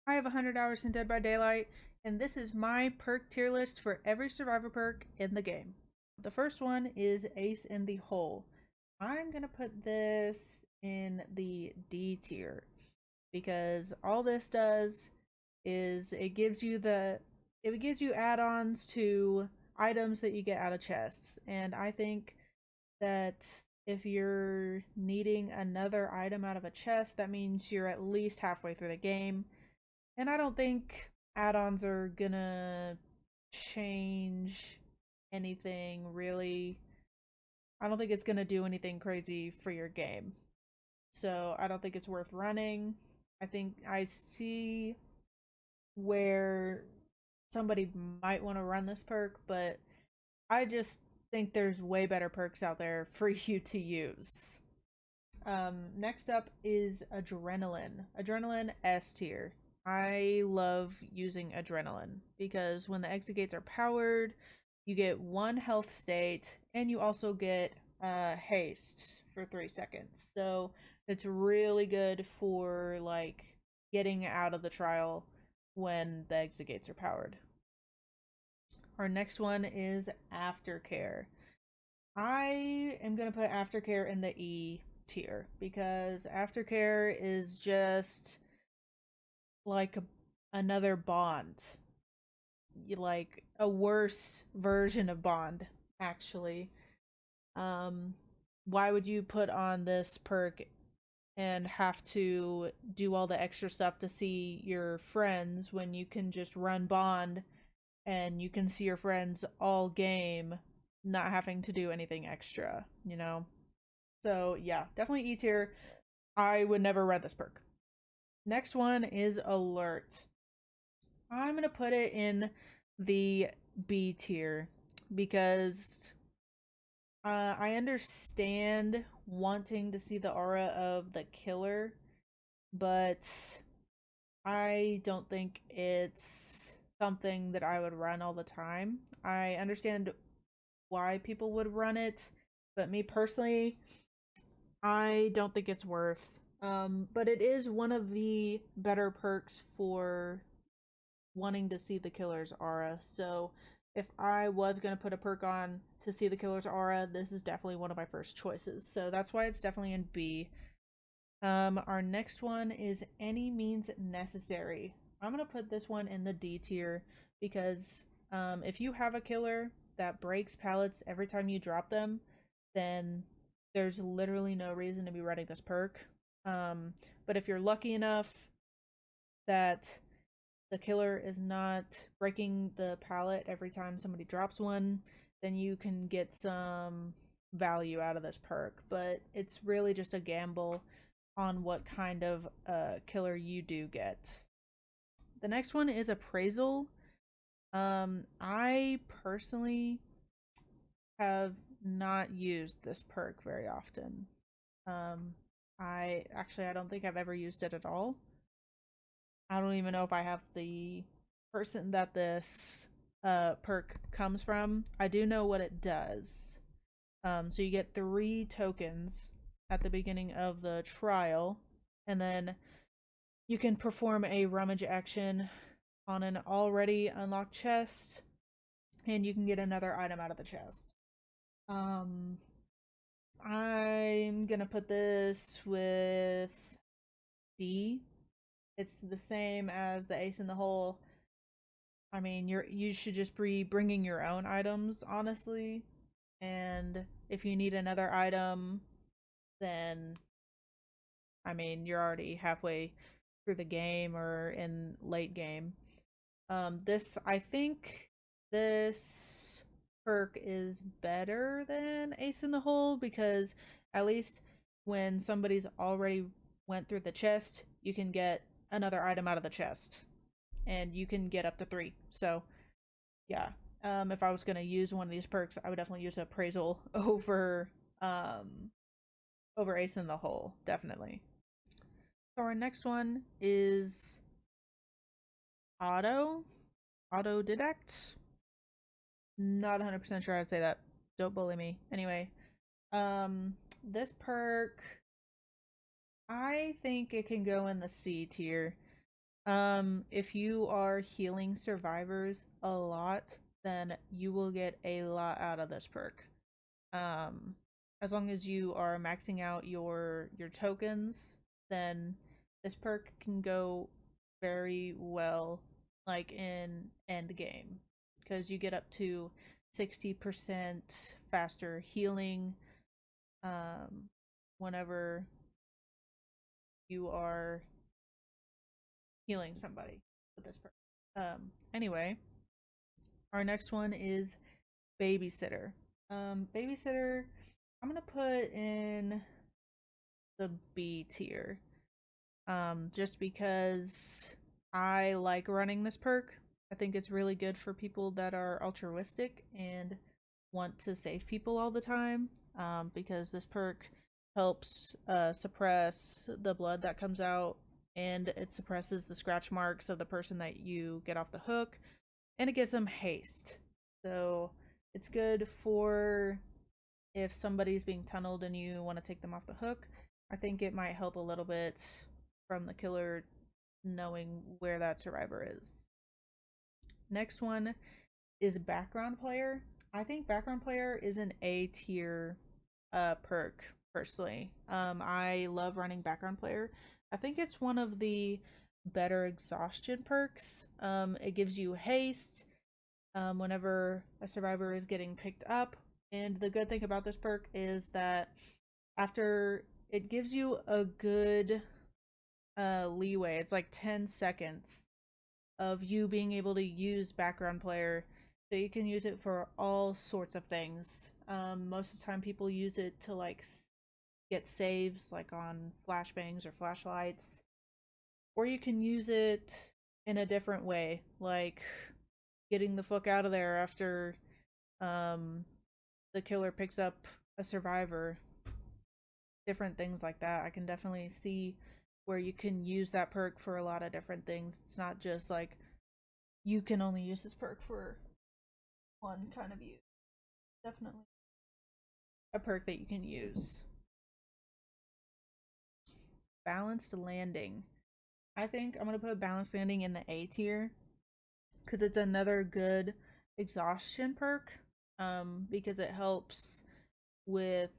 I have 100 hours in Dead by Daylight, and this is my perk tier list for every survivor perk in the game. The first one is Ace in the Hole. I'm gonna put this in the D tier because all this does is it gives you add-ons to items that you get out of chests, and I think that if you're needing another item out of a chest, that means you're at least halfway through the game. And I don't think add-ons are gonna change anything really. I don't think it's gonna do anything crazy for your game. So I don't think it's worth running. I think I see where somebody might want to run this perk, but I just think there's way better perks out there for you to use. Next up is Adrenaline. Adrenaline S tier. I love using Adrenaline because when the exit gates are powered, you get 1 health state and you also get haste for 3 seconds. So it's really good for like getting out of the trial when the exit gates are powered. Our next one is Aftercare. I am going to put Aftercare in the E tier because Aftercare is just like another Bond. Like a worse version of Bond, actually. Why would you put on this perk and have to do all the extra stuff to see your friends when you can just run Bond and you can see your friends all game, not having to do anything extra, you know? So yeah, definitely E tier. I would never run this perk. Next one is Alert. I'm gonna put it in the B tier because I understand wanting to see the aura of the killer, but I don't think it's something that I would run all the time. I understand why people would run it, but me personally, I don't think it's worth. But it is one of the better perks for wanting to see the killer's aura. So if I was going to put a perk on to see the killer's aura, this is definitely one of my first choices. So that's why it's definitely in B. Our next one is Any Means Necessary. I'm going to put this one in the D tier because if you have a killer that breaks pallets every time you drop them, then there's literally no reason to be running this perk. But if you're lucky enough that the killer is not breaking the pallet every time somebody drops one, then you can get some value out of this perk. But it's really just a gamble on what kind of killer you do get. The next one is Appraisal. I personally have not used this perk very often. I don't think I've ever used it at all. I don't even know if I have the person that this perk comes from. I do know what it does. So you get 3 tokens at the beginning of the trial, and then you can perform a rummage action on an already unlocked chest, and you can get another item out of the chest. I'm gonna put this with D. It's the same as the Ace in the Hole. I mean, you should just be bringing your own items, honestly. And if you need another item, then I mean, you're already halfway through the game or in late game. I think this perk is better than Ace in the Hole because at least when somebody's already went through the chest, you can get another item out of the chest. And you can get up to 3. So, yeah. If I was gonna use one of these perks, I would definitely use Appraisal over Ace in the Hole, definitely. So our next one is Autodidact. Not 100% sure how to say that. Don't bully me. Anyway, this perk, I think it can go in the C tier. If you are healing survivors a lot, then you will get a lot out of this perk. As long as you are maxing out your tokens, then this perk can go very well, like in end game, because you get up to 60% faster healing whenever you are healing somebody with this perk. Anyway, our next one is babysitter. Babysitter, I'm gonna put in the B tier. Just because I like running this perk. I think it's really good for people that are altruistic and want to save people all the time. Because this perk helps suppress the blood that comes out, and it suppresses the scratch marks of the person that you get off the hook, and it gives them haste. So it's good for if somebody's being tunneled and you want to take them off the hook. I think it might help a little bit from the killer knowing where that survivor is. Next one is background player. I think background player is an A tier perk personally. I love running background player. I think it's one of the better exhaustion perks. It gives you haste whenever a survivor is getting picked up. And the good thing about this perk is that after it gives you a good leeway, it's like 10 seconds of you being able to use background player, so you can use it for all sorts of things. Most of the time people use it to like get saves, like on flashbangs or flashlights, or you can use it in a different way, like getting the fuck out of there after the killer picks up a survivor. Different things like that. I can definitely see where you can use that perk for a lot of different things. It's not just like you can only use this perk for one kind of use. Definitely a perk that you can use. Balanced landing. I think I'm gonna put balanced landing in the A tier because it's another good exhaustion perk. Because it helps with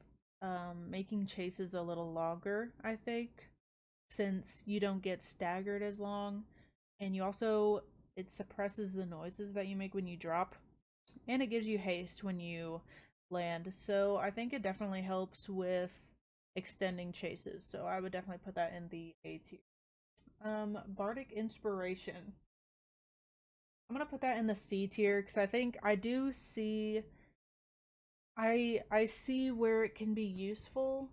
making chases a little longer, I think, since you don't get staggered as long, and you also, it suppresses the noises that you make when you drop, and it gives you haste when you land. So I think it definitely helps with extending chases, so I would definitely put that in the A tier. Bardic inspiration, I'm gonna put that in the C tier because I think I do see I see where it can be useful.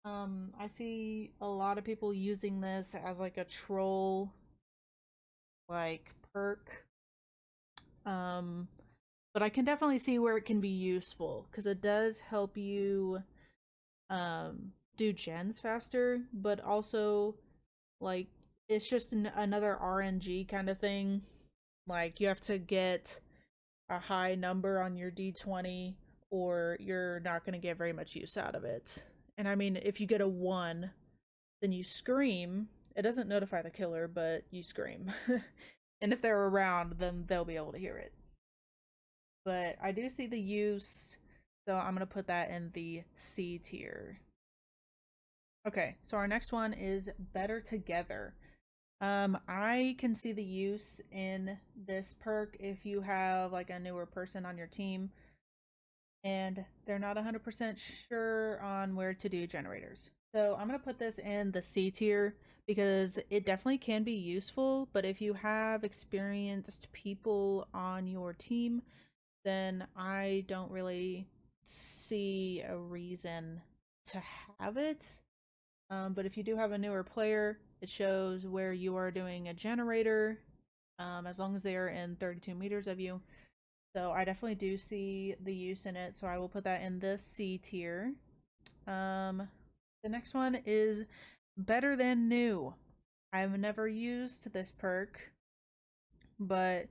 I see a lot of people using this as like a troll like perk. But I can definitely see where it can be useful because it does help you do gens faster, but also like it's just another RNG kind of thing. Like you have to get a high number on your D20 or you're not going to get very much use out of it. And I mean, if you get a 1, then you scream. It doesn't notify the killer, but you scream. And if they're around, then they'll be able to hear it. But I do see the use, so I'm going to put that in the C tier. Okay, so our next one is Better Together. I can see the use in this perk if you have like a newer person on your team and they're not 100% sure on where to do generators. So I'm going to put this in the C tier because it definitely can be useful, but if you have experienced people on your team, then I don't really see a reason to have it. But if you do have a newer player, it shows where you are doing a generator, as long as they are in 32 meters of you. So I definitely do see the use in it, so I will put that in the C tier. The next one is Better Than New. I've never used this perk, but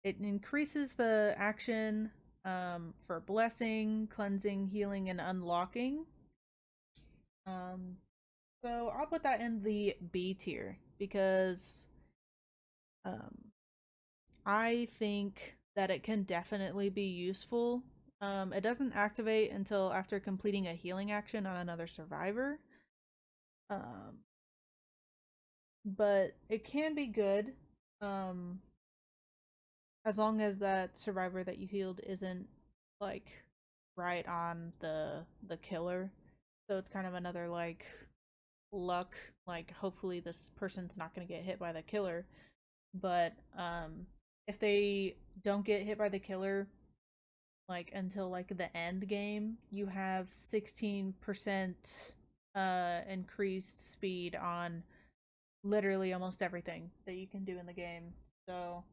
it increases the action for blessing, cleansing, healing, and unlocking. So I'll put that in the B tier because I think that it can definitely be useful. It doesn't activate until after completing a healing action on another survivor. Um, but it can be good. Um, as long as that survivor that you healed isn't like right on the killer. So it's kind of another like luck, like hopefully this person's not going to get hit by the killer. But if they don't get hit by the killer like until like the end game, you have 16% increased speed on literally almost everything that you can do in the game. So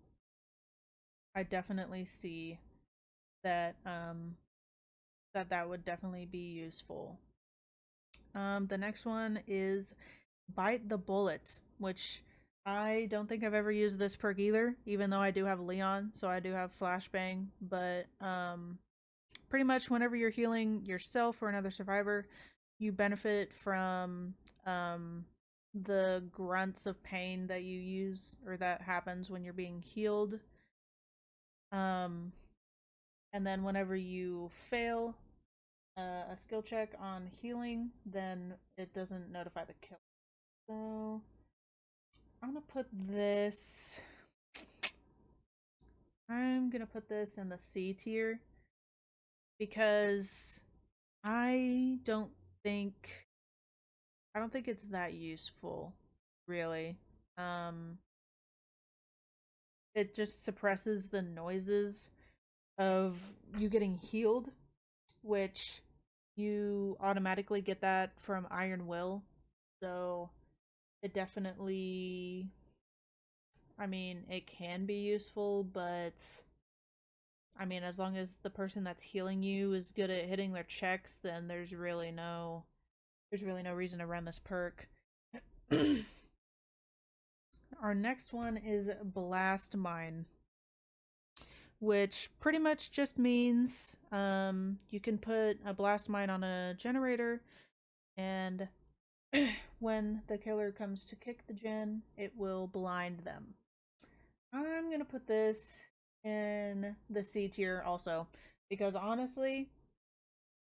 I definitely see that that would definitely be useful. The next one is Bite the Bullet, which I don't think I've ever used this perk either, even though I do have Leon, so I do have Flashbang, but pretty much whenever you're healing yourself or another survivor, you benefit from the grunts of pain that you use or that happens when you're being healed. Um and then whenever you fail a skill check on healing, then it doesn't notify the kill. So I'm gonna put this. I'm gonna put this in the C tier because I don't think I don't think it's that useful, really. Um, it just suppresses the noises of you getting healed, which you automatically get that from Iron Will. So it definitely, I mean, it can be useful, but I mean, as long as the person that's healing you is good at hitting their checks, then there's really no reason to run this perk. Our next one is Blast Mine, which pretty much just means you can put a blast mine on a generator, and when the killer comes to kick the gen, it will blind them. I'm gonna put this in the C tier also, because honestly,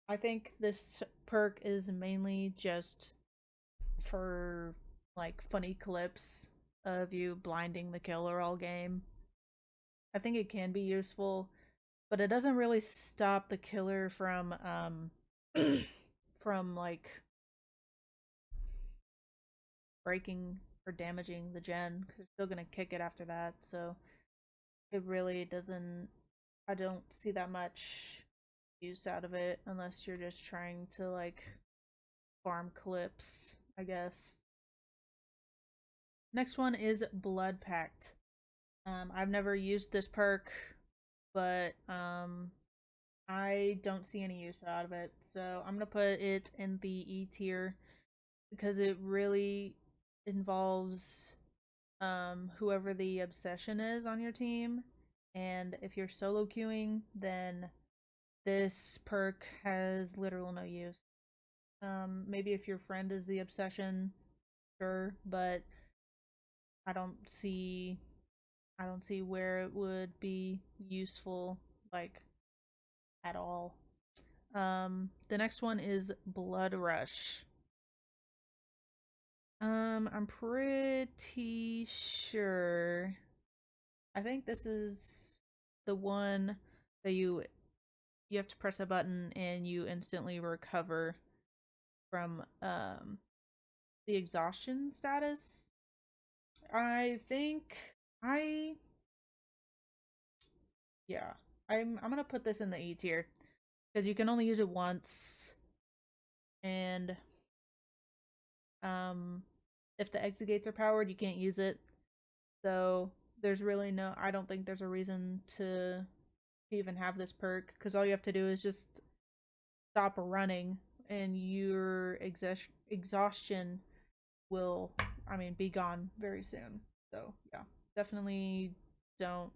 I think this perk is mainly just for like funny clips of you blinding the killer all game. I think it can be useful, but it doesn't really stop the killer from from like breaking or damaging the gen, because they're still gonna kick it after that. So it really doesn't. I don't see that much use out of it unless you're just trying to like farm clips, I guess. Next one is Blood Pact. I've never used this perk, but I don't see any use out of it, so I'm gonna put it in the E tier because it really involves whoever the obsession is on your team, and if you're solo queuing, then this perk has literal no use. Maybe if your friend is the obsession, sure, but I don't see I don't see where it would be useful, like, at all. The next one is Blood Rush. I'm pretty sure. I think this is the one that you have to press a button and you instantly recover from the exhaustion status. I think I yeah. I'm gonna put this in the E tier because you can only use it once, and if the exit gates are powered, you can't use it. So there's really no. I don't think there's a reason to even have this perk because all you have to do is just stop running, and your exhaustion will, I mean, be gone very soon. So yeah, definitely don't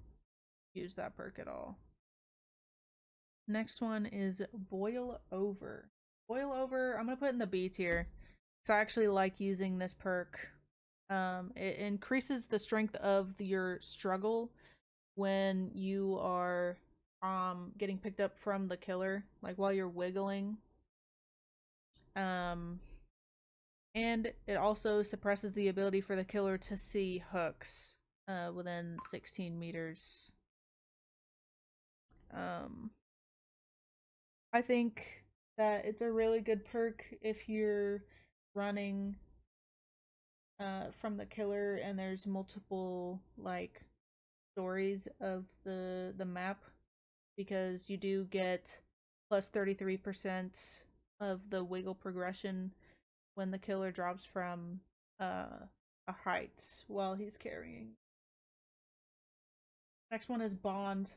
use that perk at all. Next one is Boil Over. Boil Over, I'm gonna put in the B tier because I actually like using this perk. It increases the strength of your struggle when you are getting picked up from the killer, like while you're wiggling. Um and it also suppresses the ability for the killer to see hooks within 16 meters. Um I think that it's a really good perk if you're running from the killer and there's multiple like stories of the map, because you do get plus 33% of the wiggle progression when the killer drops from a height while he's carrying. Next one is Bond.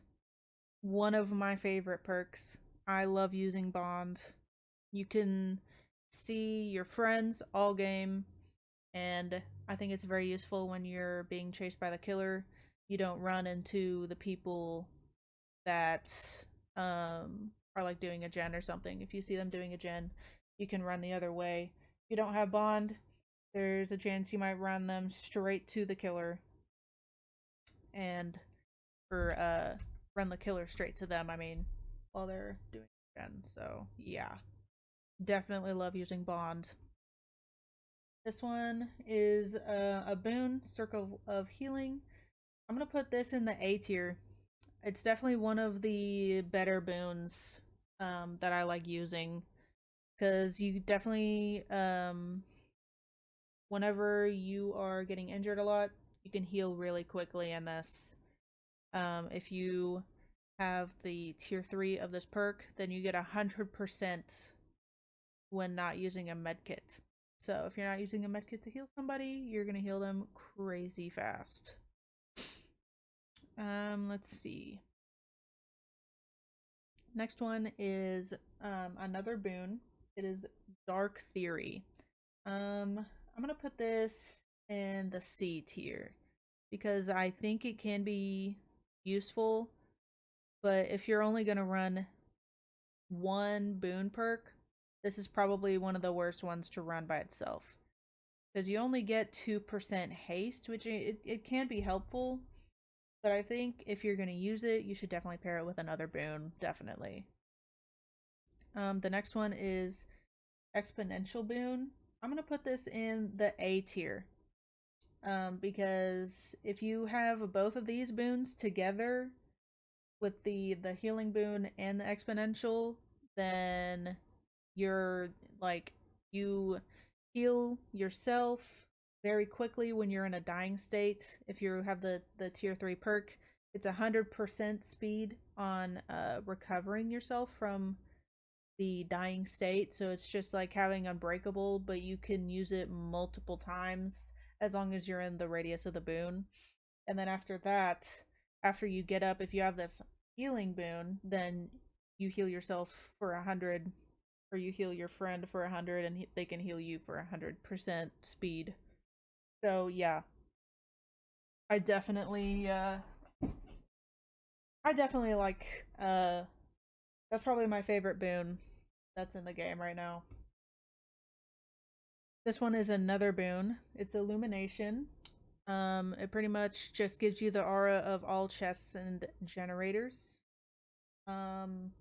One of my favorite perks. I love using Bond. You can see your friends all game, and I think it's very useful when you're being chased by the killer. You don't run into the people that are like doing a gen or something. If you see them doing a gen, you can run the other way. If you don't have Bond, there's a chance you might run them straight to the killer, and or run the killer straight to them, I mean, while they're doing gen. So yeah, definitely love using Bond. This one is a boon, Circle of Healing. I'm gonna put this in the A tier. It's definitely one of the better boons that I like using, because you definitely whenever you are getting injured a lot, you can heal really quickly in this. If you have the tier 3 of this perk, then you get 100% when not using a medkit. So if you're not using a medkit to heal somebody, you're gonna heal them crazy fast. Let's see. Next one is another boon. It is Dark Theory. I'm gonna put this in the C tier because I think it can be useful, but if you're only gonna run one boon perk, this is probably one of the worst ones to run by itself, because you only get 2% haste, which it can be helpful, but I think if you're gonna use it, you should definitely pair it with another boon, definitely. The next one is Exponential Boon. I'm gonna put this in the A tier. Because if you have both of these boons together with the healing boon and the exponential, then you're like, you heal yourself very quickly when you're in a dying state. If you have the tier 3 perk, it's 100% speed on recovering yourself from the dying state, so it's just like having Unbreakable, but you can use it multiple times as long as you're in the radius of the boon. And then after that, after you get up, if you have this healing boon, then you heal yourself for 100, or you heal your friend for 100, and they can heal you for 100% speed. So yeah, I definitely like that's probably my favorite boon that's in the game right now. This one is another boon. It's Illumination. It pretty much just gives you the aura of all chests and generators. I'm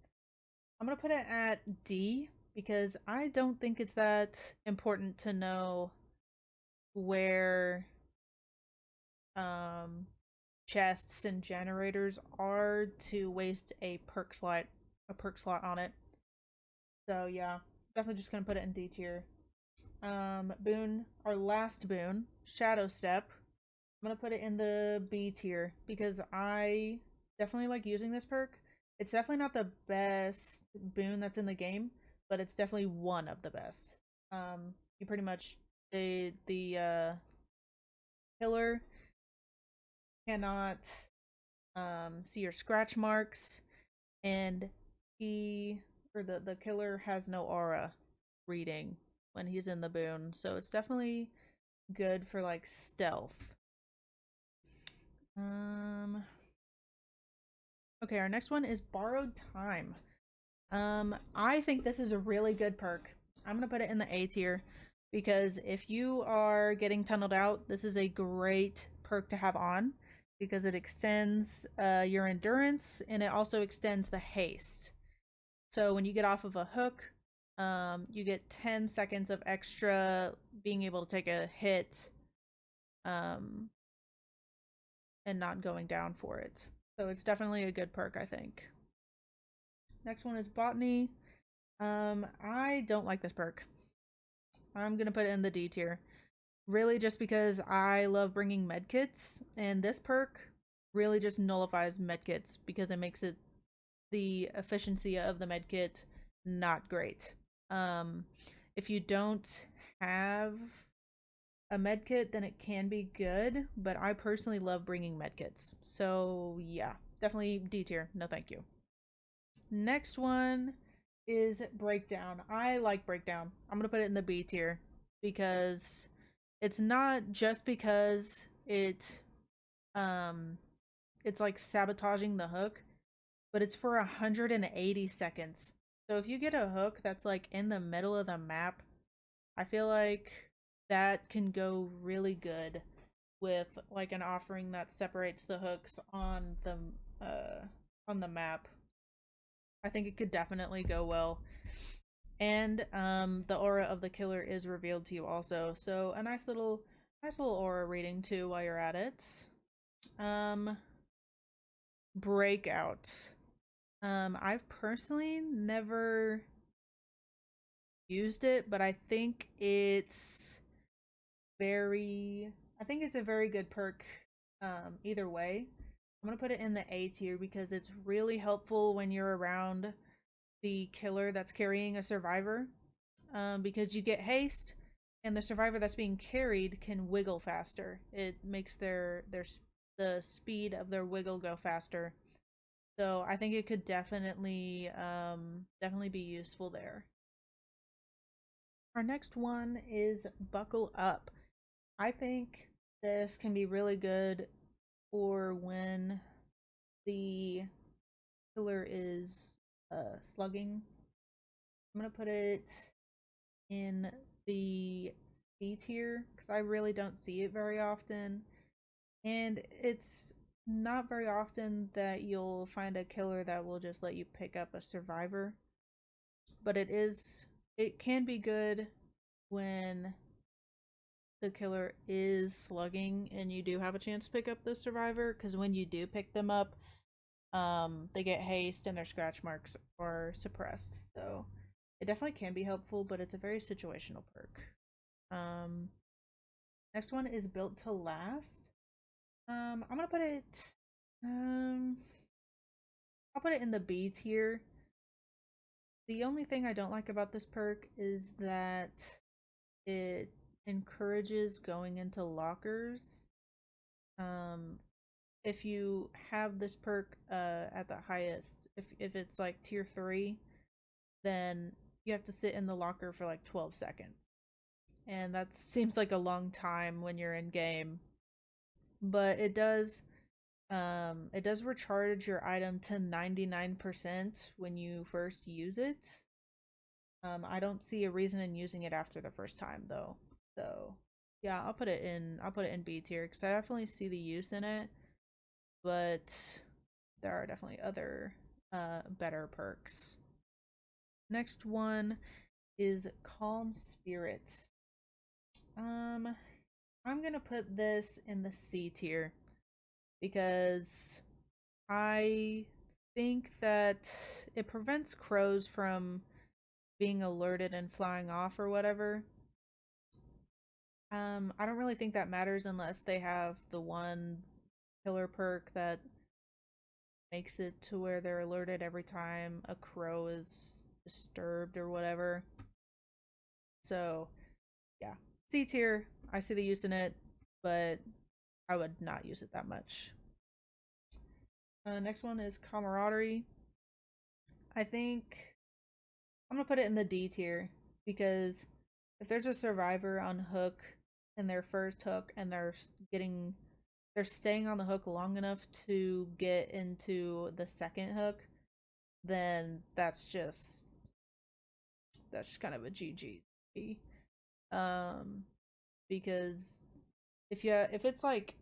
gonna put it at D because I don't think it's that important to know where chests and generators are to waste a perk slot on it. So yeah, definitely just gonna put it in D tier. Boon, our last boon, Shadow Step. I'm gonna put it in the B tier because I definitely like using this perk. It's definitely not the best boon that's in the game, but it's definitely one of the best. You pretty much, the killer cannot see your scratch marks, and the killer has no aura reading when he's in the boon, so it's definitely good for like stealth. Okay, our next one is Borrowed Time. I think this is a really good perk. I'm gonna put it in the A tier. because if you are getting tunneled out, this is a great perk to have on because it extends your endurance and it also extends the haste. So when you get off of a hook, you get 10 seconds of extra being able to take a hit and not going down for it. So it's definitely a good perk, I think. Next one is Botany. I don't like this perk. I'm gonna put it in the D tier. Really just because I love bringing medkits, and this perk really just nullifies medkits because it makes it the efficiency of the medkit not great. If you don't have a medkit, then it can be good, but I personally love bringing medkits. So yeah, definitely D tier. No thank you. Next one is Breakdown. I like Breakdown. I'm gonna put it in the B tier because it's not just because it's like sabotaging the hook, but it's for 180 seconds. So if you get a hook that's like in the middle of the map, I feel like that can go really good with like an offering that separates the hooks on the map. I think it could definitely go well. And the aura of the killer is revealed to you also. So a nice little aura reading too while you're at it. Breakout. I've personally never used it, but I think it's a very good perk either way. I'm gonna put it in the A tier because it's really helpful when you're around the killer that's carrying a survivor, because you get haste and the survivor that's being carried can wiggle faster. It makes the speed of their wiggle go faster. So I think it could definitely be useful there. Our next one is Buckle Up. I think this can be really good for when the killer is slugging. I'm gonna put it in the C tier because I really don't see it very often, and it's not very often that you'll find a killer that will just let you pick up a survivor, but it can be good when the killer is slugging and you do have a chance to pick up the survivor, because when you do pick them up, they get haste and their scratch marks are suppressed. So it definitely can be helpful, but it's a very situational perk. Next one is Built to Last. I'm gonna put it I'll put it in the B tier. The only thing I don't like about this perk is that it encourages going into lockers. If you have this perk at the highest, if it's like tier 3, then you have to sit in the locker for like 12 seconds. And that seems like a long time when you're in game. But it does recharge your item to 99% when you first use it. I don't see a reason in using it after the first time though. So yeah, I'll put it in B tier because I definitely see the use in it, but there are definitely other better perks. Next one is Calm Spirit. I'm gonna put this in the C tier because I think that it prevents crows from being alerted and flying off or whatever. I don't really think that matters unless they have the one killer perk that makes it to where they're alerted every time a crow is disturbed or whatever. So, yeah. C tier, I see the use in it, but I would not use it that much. Next one is Camaraderie. I think I'm gonna put it in the D tier because if there's a survivor on hook in their first hook and they're staying on the hook long enough to get into the second hook, then that's just kind of a GG. Because if it's like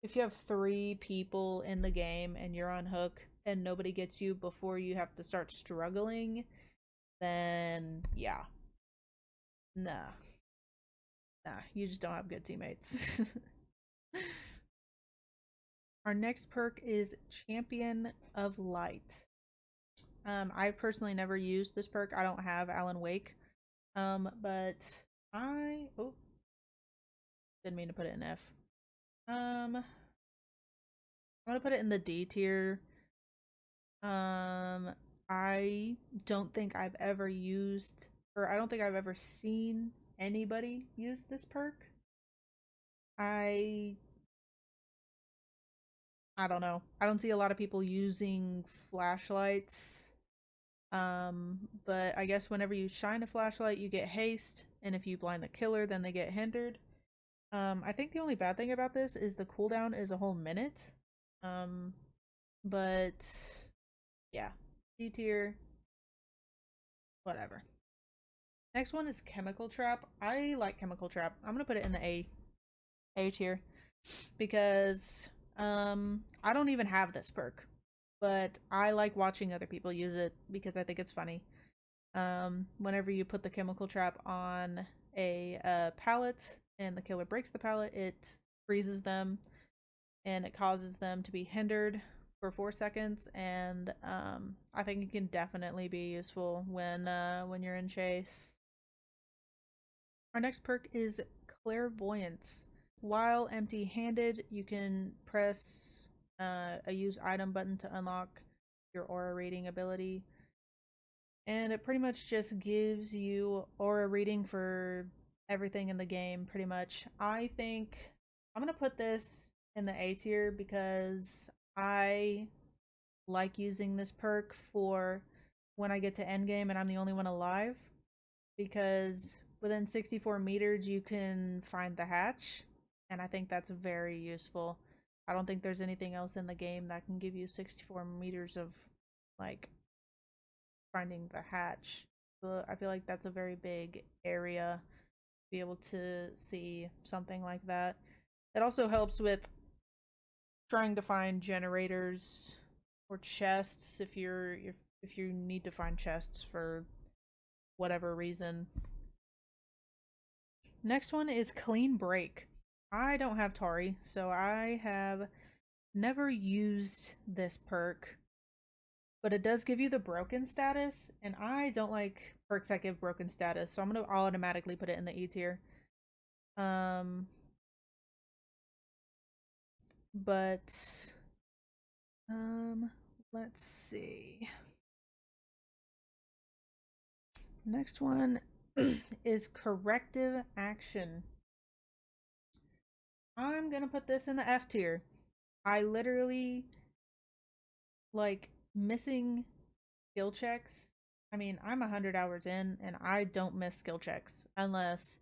if you have 3 people in the game and you're on hook and nobody gets you before you have to start struggling, then yeah. Nah. Nah, you just don't have good teammates. Our next perk is Champion of Light. I personally never used this perk. I don't have Alan Wake. But oh, didn't mean to put it in F. I'm gonna put it in the D tier. I don't think I've ever used, or I don't think I've ever seen anybody use this perk. I don't know. I don't see a lot of people using flashlights. But I guess whenever you shine a flashlight, you get haste, and if you blind the killer, then they get hindered. I think the only bad thing about this is the cooldown is a whole minute. But yeah, D tier, whatever. Next one is Chemical Trap. I like Chemical Trap. I'm gonna put it in the A tier because I don't even have this perk, but I like watching other people use it because I think it's funny. Whenever you put the Chemical Trap on a pallet and the killer breaks the pallet, it freezes them and it causes them to be hindered for 4 seconds, and I think it can definitely be useful when you're in chase. Our next perk is Clairvoyance. While empty-handed, you can press a use item button to unlock your aura reading ability, and it pretty much just gives you aura reading for everything in the game, pretty much. I think I'm gonna put this in the A tier because I like using this perk for when I get to endgame and I'm the only one alive, because within 64 meters you can find the hatch, and I think that's very useful. I don't think there's anything else in the game that can give you 64 meters of like finding the hatch. So I feel like that's a very big area to be able to see something like that. It also helps with trying to find generators or chests if you need to find chests for whatever reason. Next one is Clean Break. I don't have Tari, so I have never used this perk, but it does give you the broken status, and I don't like perks that give broken status, so I'm gonna automatically put it in the E tier. But let's see. Next one is Corrective Action. I'm gonna put this in the F tier. I literally like missing skill checks. I mean, I'm 100 hours in and I don't miss skill checks unless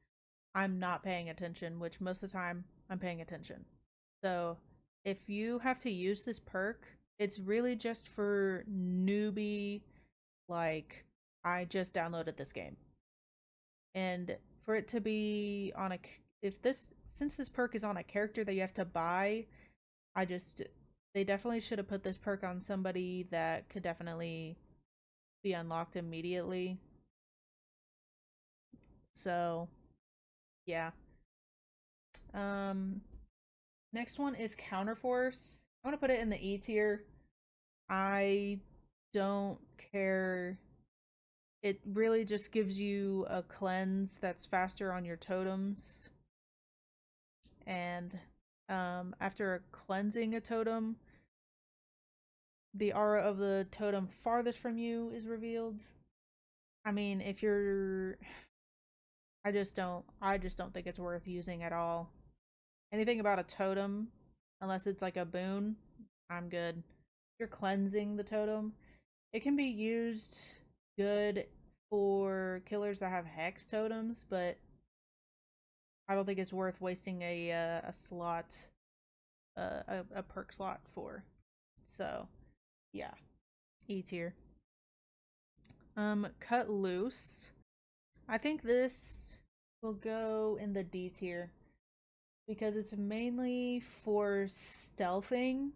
I'm not paying attention, which most of the time I'm paying attention. So if you have to use this perk, it's really just for newbie, like, I just downloaded this game. And for it to be on since this perk is on a character that you have to buy, they definitely should have put this perk on somebody that could definitely be unlocked immediately. So, yeah. Next one is Counterforce. I'm gonna put it in the E tier. I don't care. It really just gives you a cleanse that's faster on your totems. And after cleansing a totem, the aura of the totem farthest from you is revealed. I mean, if you're I just don't think it's worth using at all. Anything about a totem, unless it's like a boon, I'm good. If you're cleansing the totem, it can be used good for killers that have hex totems, but I don't think it's worth wasting a slot, a perk slot for. So, yeah, E tier. Cut Loose. I think this will go in the D tier because it's mainly for stealthing.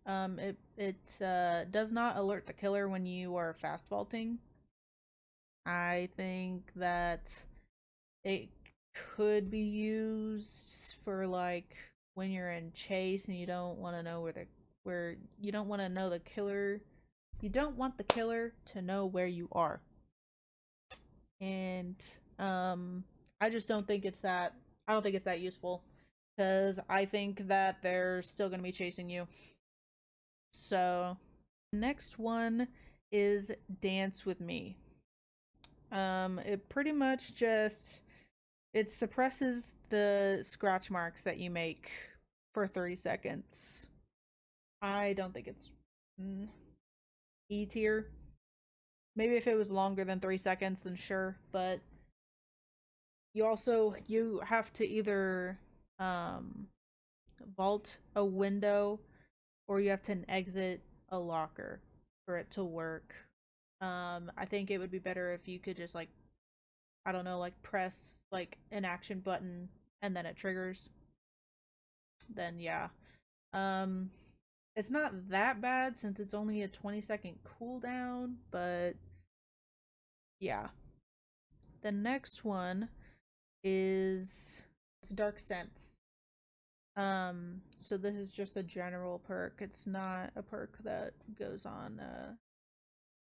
It does not alert the killer when you are fast vaulting. I think that it could be used for like when you're in chase and you don't want to know where you don't want to know the killer. You don't want the killer to know where you are. And I just don't think it's that I don't think it's that useful because I think that they're still going to be chasing you. So, next one is Dance with Me. It pretty much just it suppresses the scratch marks that you make for 3 seconds. I don't think it's E tier. Maybe if it was longer than 3 seconds, then sure, but you have to either vault a window or you have to exit a locker for it to work. I think it would be better if you could just like I don't know, like press like an action button and then it triggers. Then yeah. Um it's not that bad since it's only a 20-second cooldown, but yeah. The next one is Dark Sense. So this is just a general perk. It's not a perk that goes on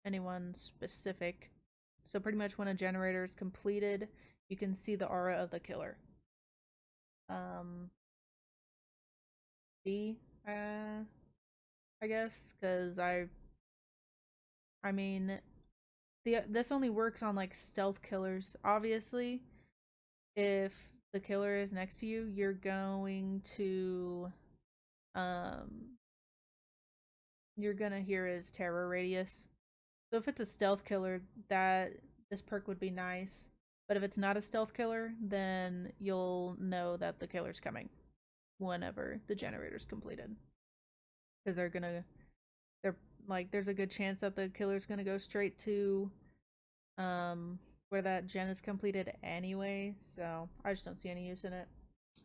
anyone specific. So pretty much when a generator is completed, you can see the aura of the killer. D, I guess, because I mean, this only works on like stealth killers. Obviously, if the killer is next to you, you're going to you're gonna hear his terror radius. So if it's a stealth killer, that this perk would be nice. But if it's not a stealth killer, then you'll know that the killer's coming whenever the generator's completed. Because they're like there's a good chance that the killer's gonna go straight to where that gen is completed anyway, so I just don't see any use in it.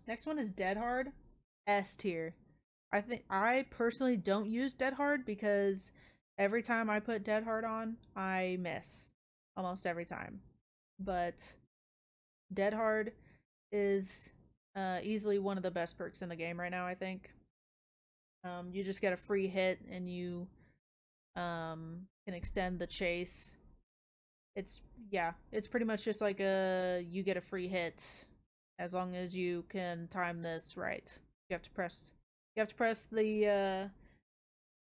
Next one is Dead Hard, S tier. I think I personally don't use Dead Hard because every time I put Dead Hard on, I miss almost every time. But Dead Hard is easily one of the best perks in the game right now, I think. You just get a free hit and you can extend the chase. It's pretty much just like you get a free hit as long as you can time this right. You have to press the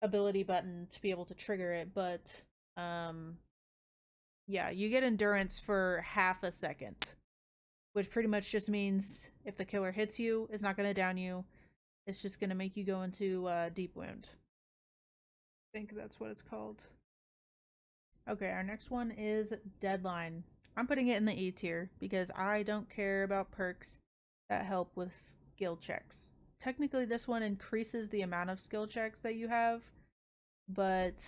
ability button to be able to trigger it, but yeah, you get endurance for half a second, which pretty much just means if the killer hits you, it's not going to down you. It's just going to make you go into deep wound. I think that's what it's called. Okay, our next one is Deadline. I'm putting it in the E tier because I don't care about perks that help with skill checks. Technically, this one increases the amount of skill checks that you have, but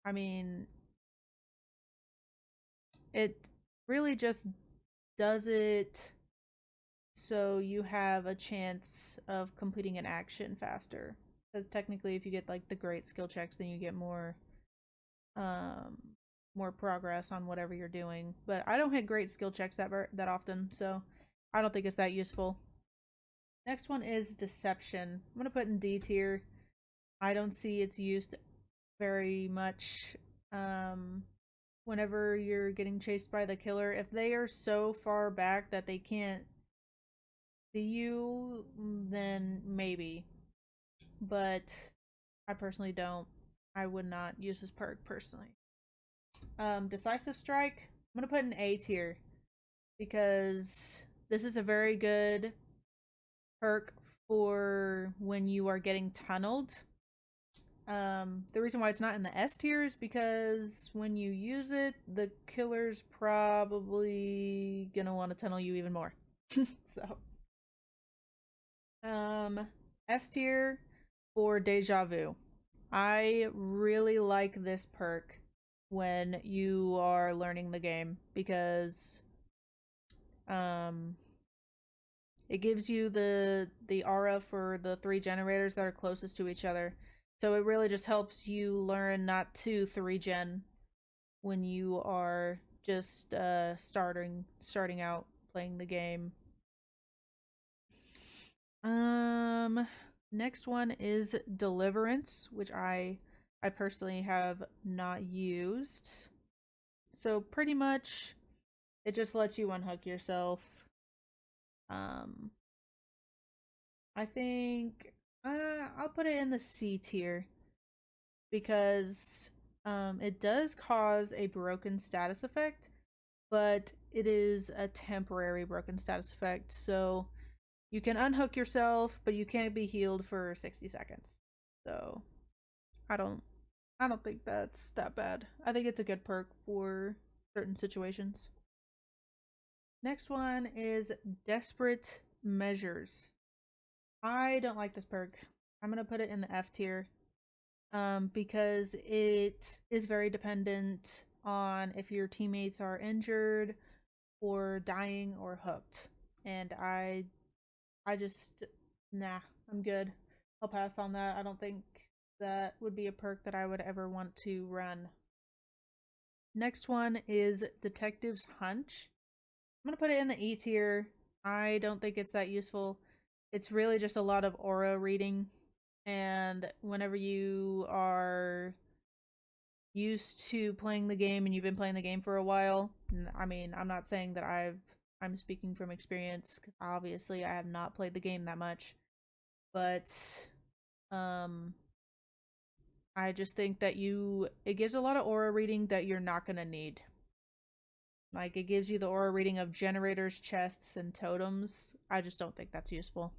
I mean, it really just does it so you have a chance of completing an action faster. Because technically, if you get like the great skill checks, then you get more progress on whatever you're doing. But I don't hit great skill checks that often, so I don't think it's that useful. Next one is Deception. I'm gonna put in D tier. I don't see its used very much whenever you're getting chased by the killer. If they are so far back that they can't see you, then maybe. But I personally don't. I would not use this perk personally. Decisive Strike, I'm gonna put in A tier because this is a very good perk for when you are getting tunneled. The reason why it's not in the S tier is because when you use it, the killer's probably gonna want to tunnel you even more. So, S tier for Deja Vu. I really like this perk when you are learning the game because It gives you the aura for the 3 generators that are closest to each other. So it really just helps you learn not to 3-gen when you are just starting out playing the game. Next one is Deliverance, which I personally have not used. So pretty much it just lets you unhook yourself. I think I'll put it in the C tier because it does cause a broken status effect, but it is a temporary broken status effect. So you can unhook yourself, but you can't be healed for 60 seconds. So I don't think that's that bad. I think it's a good perk for certain situations. Next one is Desperate Measures. I don't like this perk. I'm gonna put it in the F tier. Because it is very dependent on if your teammates are injured or dying or hooked. And I just, nah, I'm good. I'll pass on that. I don't think that would be a perk that I would ever want to run. Next one is Detective's Hunch. I'm gonna put it in the E tier. I don't think it's that useful. It's really just a lot of aura reading, and whenever you are used to playing the game and you've been playing the game for a while, I mean, I'm not saying that I'm speaking from experience because obviously I have not played the game that much, but I just think that it gives a lot of aura reading that you're not gonna need. Like, it gives you the aura reading of generators, chests, and totems. I just don't think that's useful.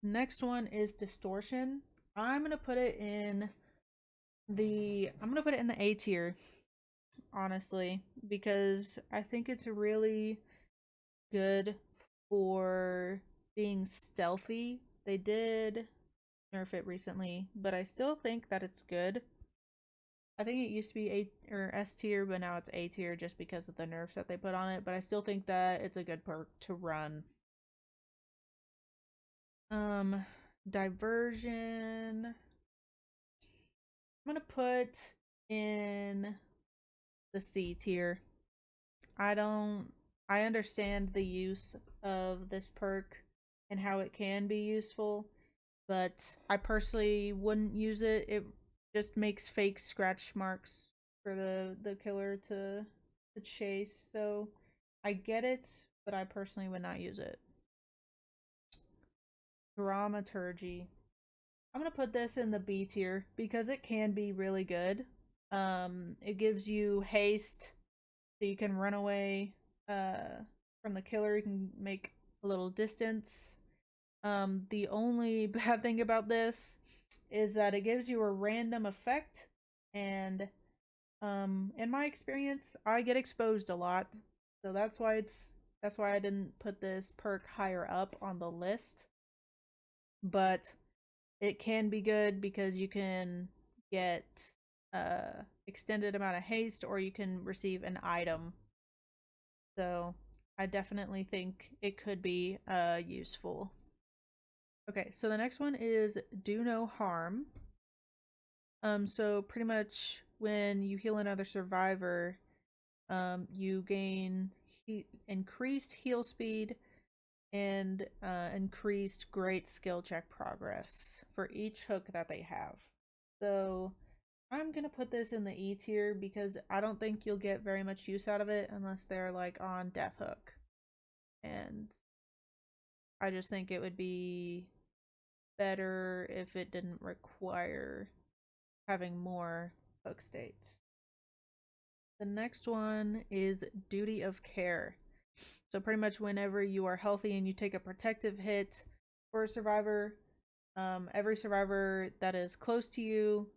Next one is Distortion. I'm gonna put it in the A tier, honestly, because I think it's really good for being stealthy. They did nerf it recently, but I still think that it's good. I think it used to be A or S tier, but now it's A tier just because of the nerfs that they put on it, but I still think that it's a good perk to run. Diversion. I'm gonna put in the C tier. I understand the use of this perk and how it can be useful, but I personally wouldn't use it. It just makes fake scratch marks for the killer to chase. So I get it, but I personally would not use it. Dramaturgy. I'm gonna put this in the B tier because it can be really good. It gives you haste, so you can run away from the killer. You can make a little distance. The only bad thing about this is that it gives you a random effect, and in my experience, I get exposed a lot, so that's why I didn't put this perk higher up on the list. But it can be good because you can get extended amount of haste, or you can receive an item. So I definitely think it could be useful. Okay, so the next one is Do No Harm. So pretty much when you heal another survivor, you gain increased heal speed and increased great skill check progress for each hook that they have. So I'm gonna put this in the E tier because I don't think you'll get very much use out of it unless they're like on death hook, and I just think it would be better if it didn't require having more hook states. The next one is Duty of Care. So pretty much whenever you are healthy and you take a protective hit for a survivor, every survivor that is close to you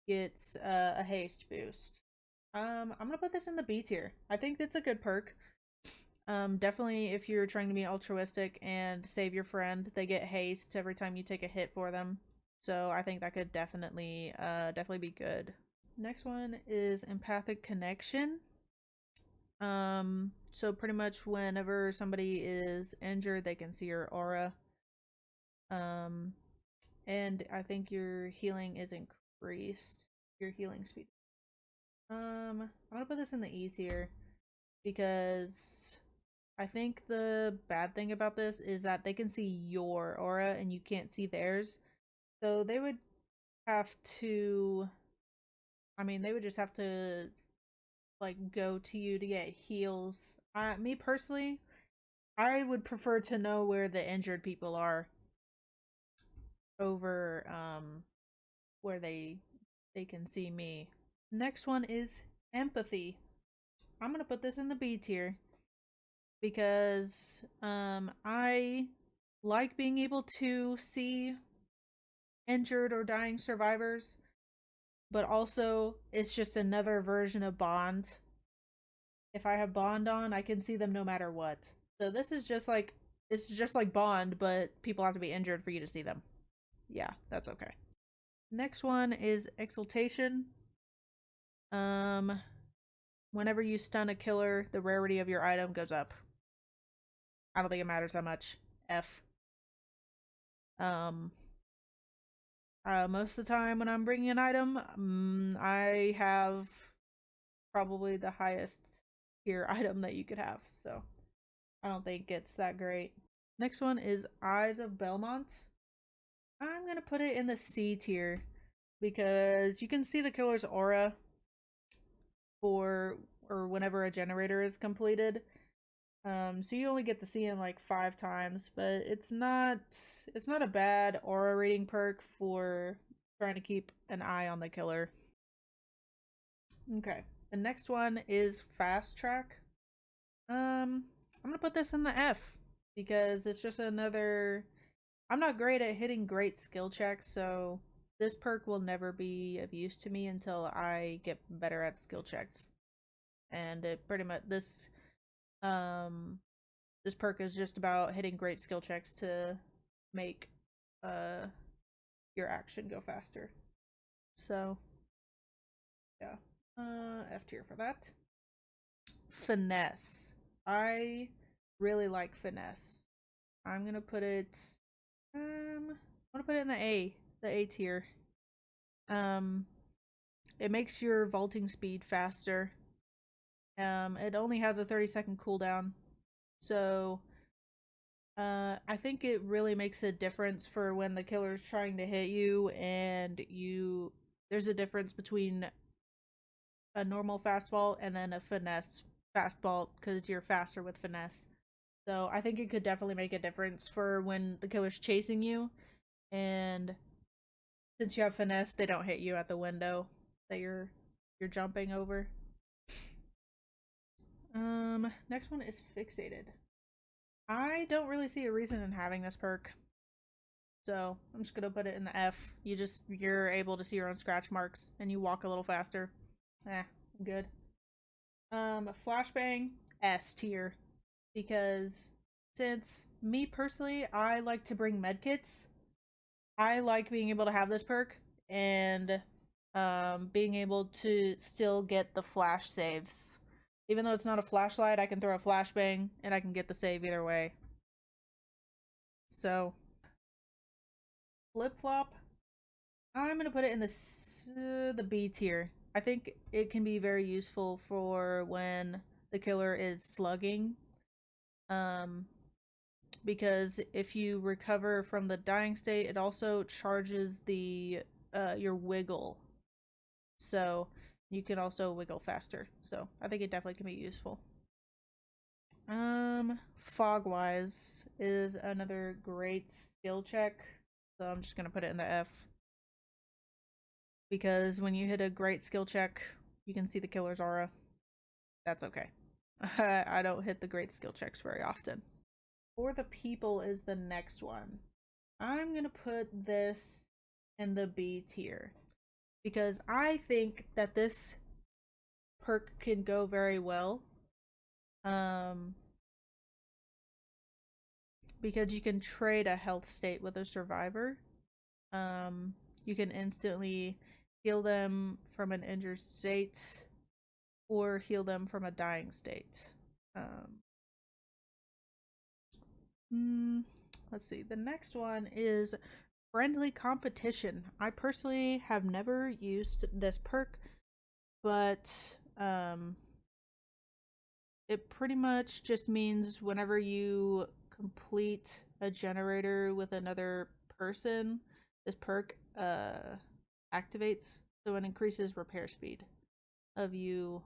gets a haste boost. I'm gonna put this in the B tier. I think that's a good perk. Definitely if you're trying to be altruistic and save your friend, they get haste every time you take a hit for them. So I think that could definitely be good. Next one is Empathic Connection. So pretty much whenever somebody is injured, they can see your aura. And I think your healing is increased. Your healing speed. I'm gonna put this in the E tier because I think the bad thing about this is that they can see your aura and you can't see theirs. So they would have to, I mean, they would just have to like go to you to get heals. Me personally, I would prefer to know where the injured people are over where they can see me. Next one is empathy. I'm gonna put this in the B tier because I like being able to see injured or dying survivors, but also it's just another version of Bond. If I have Bond on, I can see them no matter what. So this is just like, it's just like Bond, but people have to be injured for you to see them. Yeah, that's okay. Next one is Exaltation. Whenever you stun a killer, the rarity of your item goes up. I don't think it matters that much. F. Most of the time when I'm bringing an item, I have probably the highest tier item that you could have, so I don't think it's that great. Next one is Eyes of Belmont. I'm gonna put it in the C tier because you can see the killer's aura for or whenever a generator is completed. So you only get to see him like 5 times, but it's not a bad aura rating perk for trying to keep an eye on the killer. Okay, the next one is Fast Track. I'm gonna put this in the F because it's just another. I'm not great at hitting great skill checks, so this perk will never be of use to me until I get better at skill checks. And it pretty much this perk is just about hitting great skill checks to make your action go faster. So yeah. F tier for that. Finesse. I really like finesse. I'm gonna put it in the A tier. It makes your vaulting speed faster. It only has a 30-second cooldown. So I think it really makes a difference for when the killer's trying to hit you and there's a difference between a normal fast vault and then a finesse fast vault because you're faster with finesse. So I think it could definitely make a difference for when the killer's chasing you, and since you have finesse, they don't hit you at the window that you're jumping over. Next one is Fixated. I don't really see a reason in having this perk, so I'm just gonna put it in the F. You're able to see your own scratch marks and you walk a little faster. Good. Flashbang, S tier, because since me personally, I like to bring medkits. I like being able to have this perk and being able to still get the flash saves. Even though it's not a flashlight, I can throw a flashbang and I can get the save either way. So, flip-flop, I'm gonna put it in the B tier. I think it can be very useful for when the killer is slugging. Because if you recover from the dying state, it also charges the your wiggle. So you can also wiggle faster. So I think it definitely can be useful. Fogwise is another great skill check. So I'm just gonna put it in the F. Because when you hit a great skill check, you can see the killer's aura. That's okay. I don't hit the great skill checks very often. For the People is the next one. I'm gonna put this in the B tier because I think that this perk can go very well. Because you can trade a health state with a survivor. You can instantly heal them from an injured state or heal them from a dying state. Um, let's see. The next one is friendly competition. I personally have never used this perk, but it pretty much just means whenever you complete a generator with another person, this perk activates, so it increases repair speed of you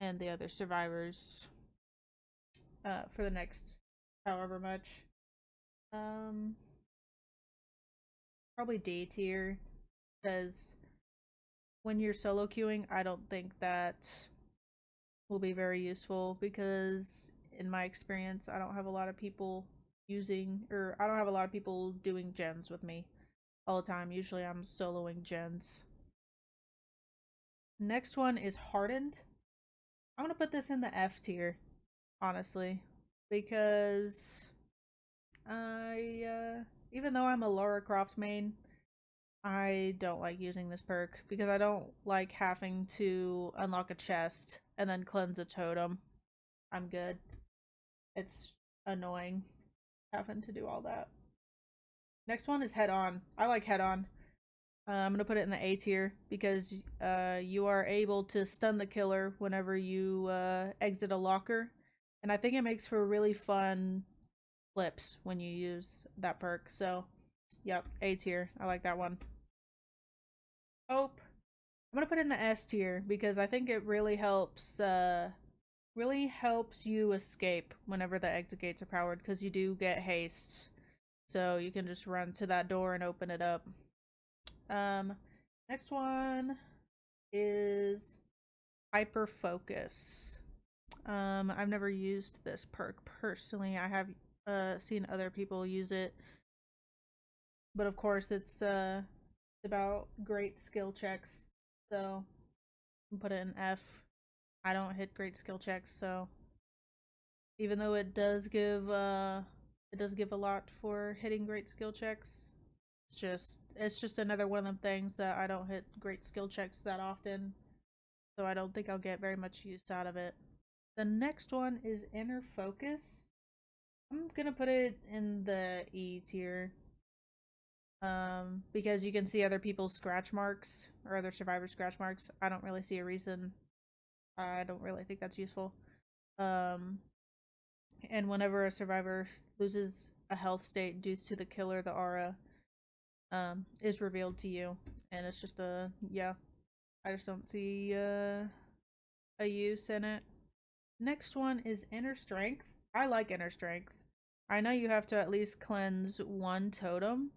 and the other survivors for the next however much. Probably D tier, because when you're solo queuing, I don't think that will be very useful, because in my experience, I don't have a lot of people I don't have a lot of people doing gens with me all the time. Usually I'm soloing gens. Next one is hardened. I'm gonna put this in the F tier, honestly, because even though I'm a Lara Croft main, I don't like using this perk because I don't like having to unlock a chest and then cleanse a totem. I'm good. It's annoying having to do all that. Next one is head on. I like head on. I'm gonna put it in the A tier because you are able to stun the killer whenever you exit a locker, and I think it makes for really fun flips when you use that perk. So, yep, A tier. I like that one. Hope. I'm gonna put it in the S tier because I think it really helps you escape whenever the exit gates are powered, because you do get haste. So you can just run to that door and open it up. Next one is hyper focus. I've never used this perk personally. I have seen other people use it, but of course it's about great skill checks, so I'll put it in F. I don't hit great skill checks, so even though it does give a lot for hitting great skill checks, it's just another one of them things that I don't hit great skill checks that often, so I don't think I'll get very much use out of it. The next one is inner focus. I'm gonna put it in the E tier, because you can see other people's scratch marks or other survivors' scratch marks. I don't really see a reason. I don't really think that's useful. And whenever a survivor loses a health state due to the killer, the aura is revealed to you, and it's just yeah, I just don't see a use in it. Next one is inner strength. I like inner strength. I know you have to at least cleanse one totem,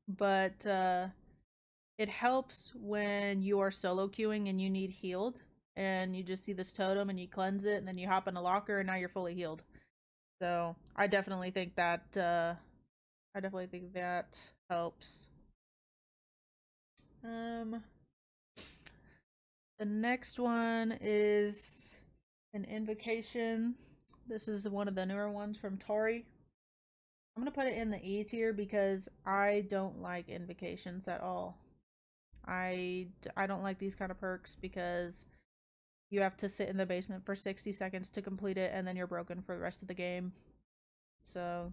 but it helps when you are solo queuing and you need healed, and you just see this totem and you cleanse it, and then you hop in a locker and now you're fully healed. So I definitely think that helps. The next one is an invocation. This is one of the newer ones from Tori. I'm gonna put it in the E tier because I don't like invocations at all. I don't like these kind of perks because you have to sit in the basement for 60 seconds to complete it, and then you're broken for the rest of the game. So,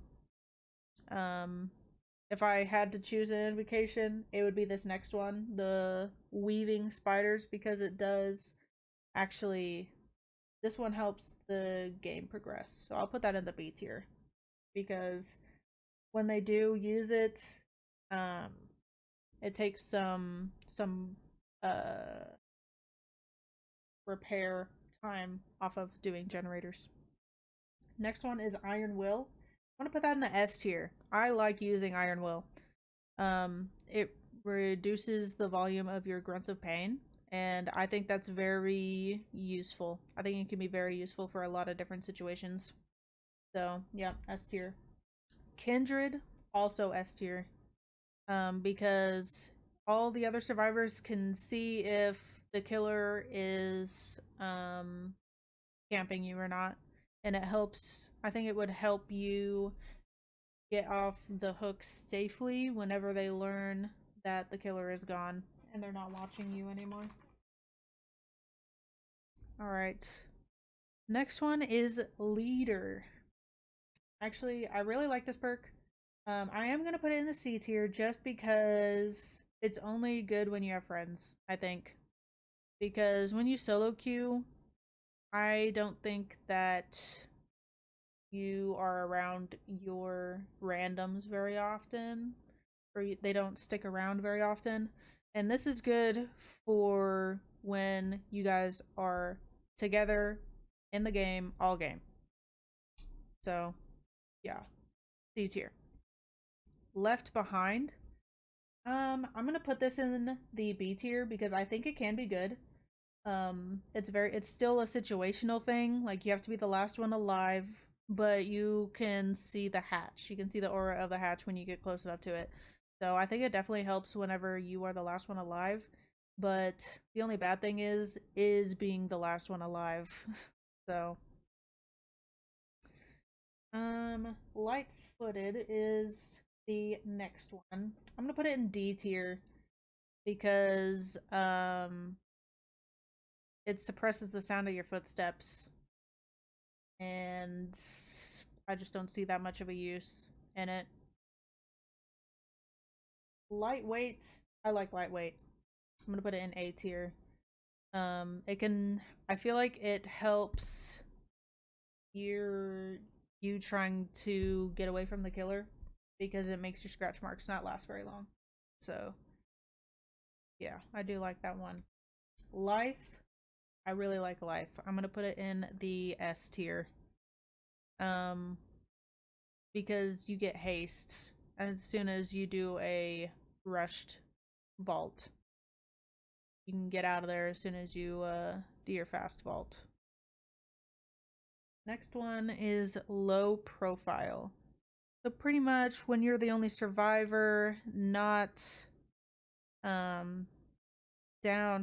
if I had to choose an invocation, it would be this next one, the weaving spiders, because it does actually, this one helps the game progress. So I'll put that in the B tier, because when they do use it, it takes some repair time off of doing generators. Next one is Iron Will. I'm gonna put that in the S tier. I like using Iron Will. It reduces the volume of your grunts of pain, and I think that's very useful. I think it can be very useful for a lot of different situations. So yeah, S tier. Kindred, also S tier. Because all the other survivors can see if the killer is camping you or not, and it helps. I think it would help you get off the hook safely whenever they learn that the killer is gone and they're not watching you anymore. All right, Next one is Leader. Actually, I really like this perk. I am gonna put it in the C tier just because it's only good when you have friends, I think. Because when you solo queue, I don't think that you are around your randoms very often, or they don't stick around very often. And this is good for when you guys are together in the game all game. So, yeah, C tier. Left Behind. I'm gonna put this in the B tier because I think it can be good. It's still a situational thing. Like you have to be the last one alive, but you can see the hatch. You can see the aura of the hatch when you get close enough to it. So I think it definitely helps whenever you are the last one alive. But the only bad thing is being the last one alive. So Light-footed is the next one. I'm gonna put it in D tier because it suppresses the sound of your footsteps, and I just don't see that much of a use in it. Lightweight, I like lightweight. I'm gonna put it in A tier. It can, I feel like it helps you trying to get away from the killer because it makes your scratch marks not last very long. So yeah, I do like that one. Life, I really like Life. I'm gonna put it in the S tier. Um, because you get haste as soon as you do a rushed vault. You can get out of there as soon as you do your fast vault. Next one is Low Profile. So pretty much when you're the only survivor, not down,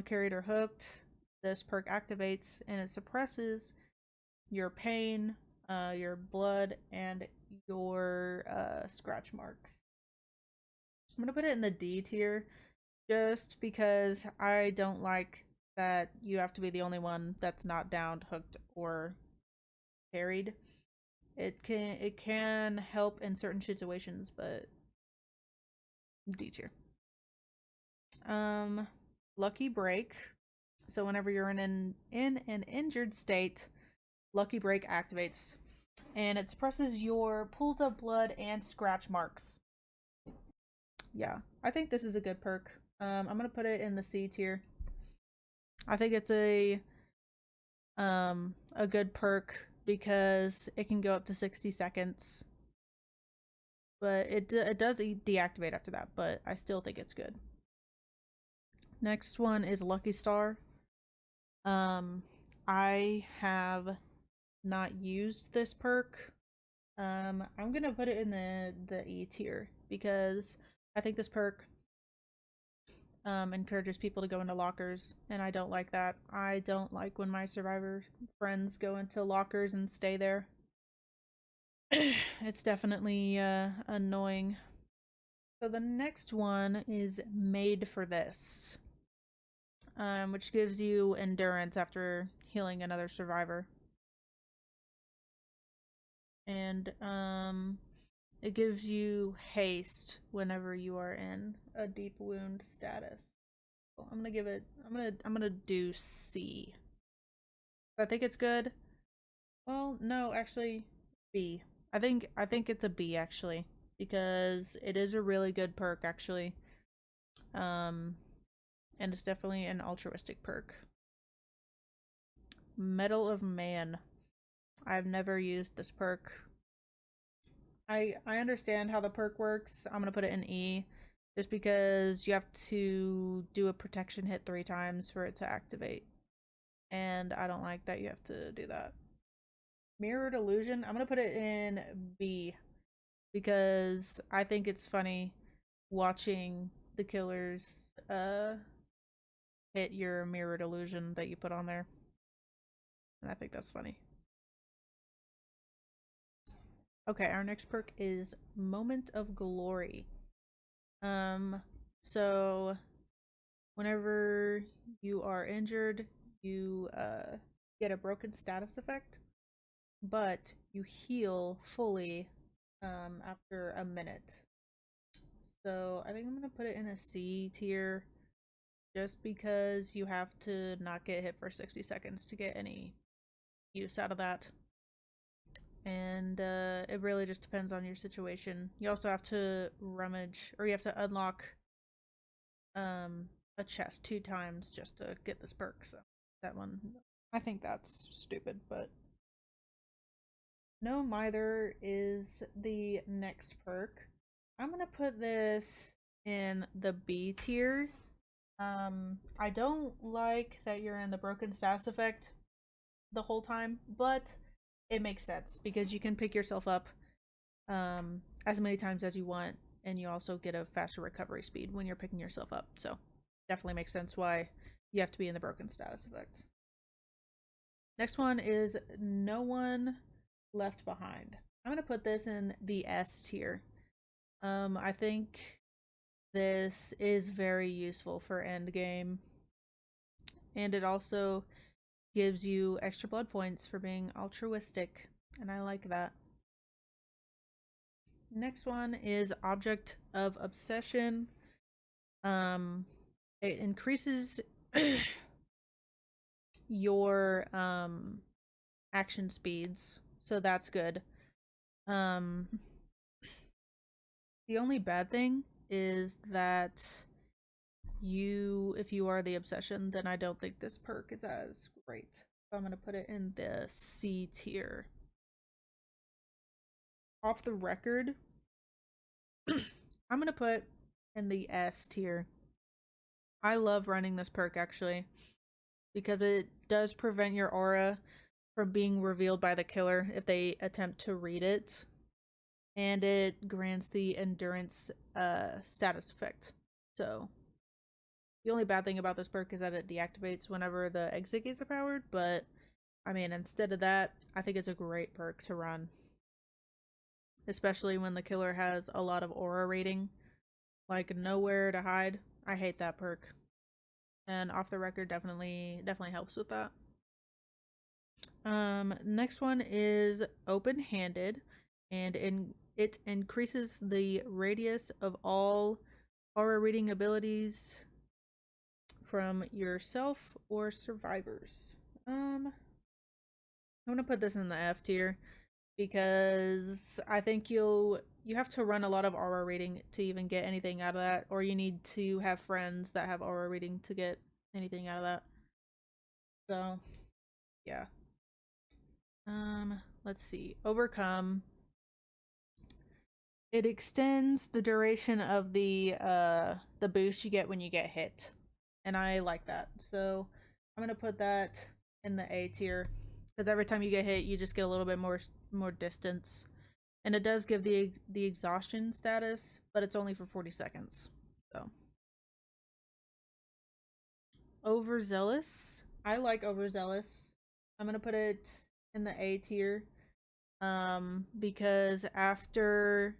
carried, or hooked, this perk activates and it suppresses your pain, your blood, and your scratch marks. I'm gonna put it in the D tier just because I don't like that you have to be the only one that's not downed, hooked, or carried. It can help in certain situations, but D tier. Lucky Break. So whenever you're in an injured state, Lucky Break activates, and it suppresses your pools of blood and scratch marks. Yeah, I think this is a good perk. I'm gonna put it in the C tier. I think it's a good perk because it can go up to 60 seconds, but it does deactivate after that. But I still think it's good. Next one is Lucky Star. I have not used this perk. I'm gonna put it in the E tier because I think this perk encourages people to go into lockers, and I don't like that. I don't like when my survivor friends go into lockers and stay there. It's definitely annoying. So the next one is Made for This, which gives you endurance after healing another survivor. And it gives you haste whenever you are in a deep wound status. So I'm gonna give it. I'm gonna do C. I think it's good. Well, no, actually, B. I think it's a B actually because it is a really good perk actually. Um, and it's definitely an altruistic perk. Medal of Man. I've never used this perk. I understand how the perk works. I'm gonna put it in E, just because you have to do a protection hit 3 times for it to activate, and I don't like that you have to do that. Mirrored Illusion. I'm gonna put it in B because I think it's funny watching the killers hit your mirrored illusion that you put on there, and I think that's funny. Okay, our next perk is Moment of Glory. So whenever you are injured, you get a broken status effect, but you heal fully after a minute. So I think I'm gonna put it in a C tier, just because you have to not get hit for 60 seconds to get any use out of that. And it really just depends on your situation. You also have to rummage, or you have to unlock a chest 2 times just to get this perk. So that one, I think that's stupid, but No Mither is the next perk. I'm gonna put this in the B tier. I don't like that you're in the broken status effect the whole time, but it makes sense because you can pick yourself up as many times as you want, and you also get a faster recovery speed when you're picking yourself up. So definitely makes sense why you have to be in the broken status effect. Next one is No One Left Behind. I'm gonna put this in the S tier. I think this is very useful for endgame, and it also gives you extra blood points for being altruistic, and I like that. Next one is Object of Obsession. It increases your action speeds, so that's good. The only bad thing is that if you are the obsession, then I don't think this perk is as great. So I'm gonna put it in the C tier. Off the record, I'm gonna put in the S tier. I love running this perk actually, because it does prevent your aura from being revealed by the killer if they attempt to read it, and it grants the endurance status effect. So the only bad thing about this perk is that it deactivates whenever the exit gates are powered, but I mean, instead of that, I think it's a great perk to run, especially when the killer has a lot of aura rating, like Nowhere to Hide. I hate that perk, and Off the Record definitely helps with that. Next one is Open-Handed, and it increases the radius of all aura reading abilities from yourself or survivors. I'm gonna put this in the F tier because I think you have to run a lot of aura reading to even get anything out of that, or you need to have friends that have aura reading to get anything out of that. So yeah. Let's see. Overcome. It extends the duration of the boost you get when you get hit, and I like that. So I'm gonna put that in the A tier because every time you get hit, you just get a little bit more distance, and it does give the exhaustion status, but it's only for 40 seconds. So Overzealous. I like Overzealous. I'm gonna put it in the A tier because after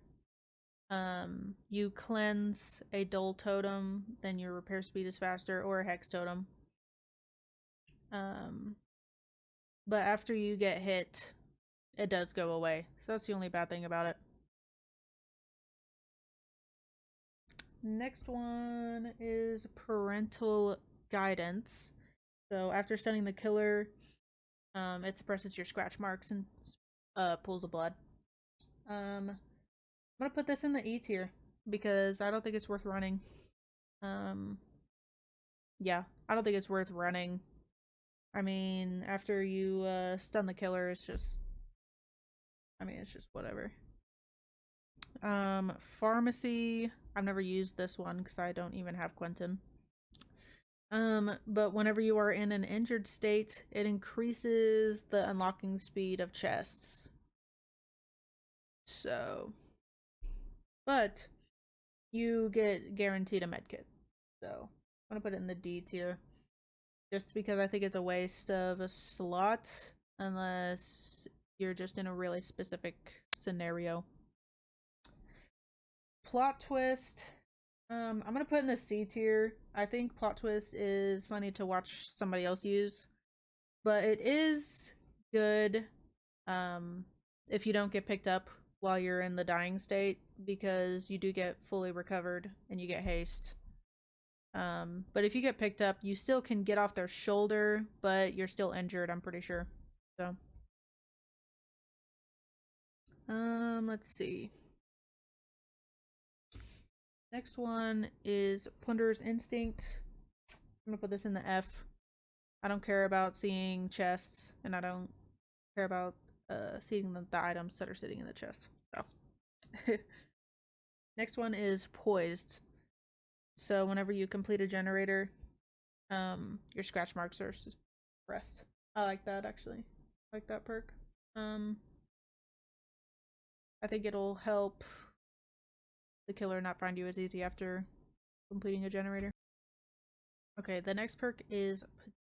you cleanse a dull totem, then your repair speed is faster, or a hex totem. But after you get hit, it does go away, so that's the only bad thing about it. Next one is Parental Guidance. So after stunning the killer, it suppresses your scratch marks and pulls of blood. I'm gonna put this in the E tier because I don't think it's worth running. Yeah, I don't think it's worth running. I mean, after you stun the killer, it's just, I mean, it's just whatever. Pharmacy. I've never used this one because I don't even have Quentin. But whenever you are in an injured state, it increases the unlocking speed of chests. So, but you get guaranteed a medkit. So I'm gonna put it in the D tier, just because I think it's a waste of a slot unless you're just in a really specific scenario. Plot twist. I'm gonna put in the C tier. I think plot twist is funny to watch somebody else use. but it is good if you don't get picked up while you're in the dying state, because you do get fully recovered and you get haste. But if you get picked up, you still can get off their shoulder, but you're still injured, I'm pretty sure. So, let's see. Next one is Plunderer's Instinct. I'm gonna put this in the F. I don't care about seeing chests, and I don't care about seeing the items that are sitting in the chest. So, next one is Poised. So whenever you complete a generator, your scratch marks are suppressed. I like that, actually. I like that perk. I think it'll help the killer not find you as easy after completing a generator. Okay, the next perk is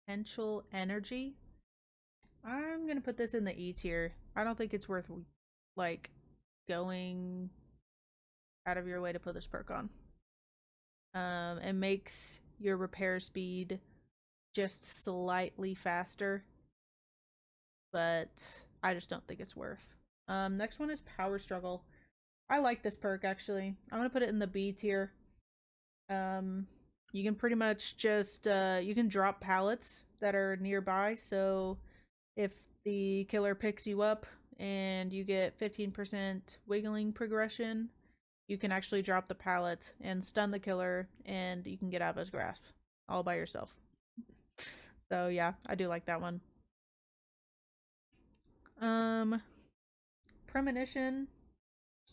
Potential Energy. I'm gonna put this in the E tier. I don't think it's worth, like, going out of your way to put this perk on. It makes your repair speed just slightly faster, but I just don't think it's worth. Next one is Power Struggle. I like this perk, actually. I'm gonna put it in the B tier. You can pretty much just you can drop pallets that are nearby, so if the killer picks you up and you get 15% wiggling progression, you can actually drop the pallet and stun the killer, and you can get out of his grasp all by yourself. So yeah, I do like that one. Premonition.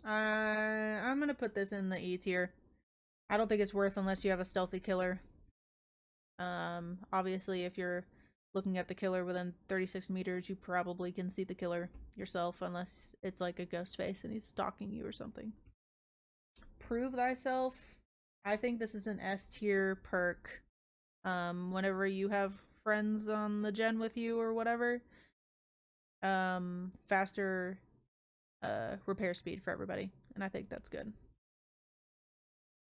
I'm gonna put this in the E tier. I don't think it's worth unless you have a stealthy killer. Obviously, if you're looking at the killer within 36 meters, you probably can see the killer yourself, unless it's like a ghost face and he's stalking you or something. Prove Thyself. I think this is an S tier perk. Whenever you have friends on the gen with you or whatever, faster repair speed for everybody, and I think that's good.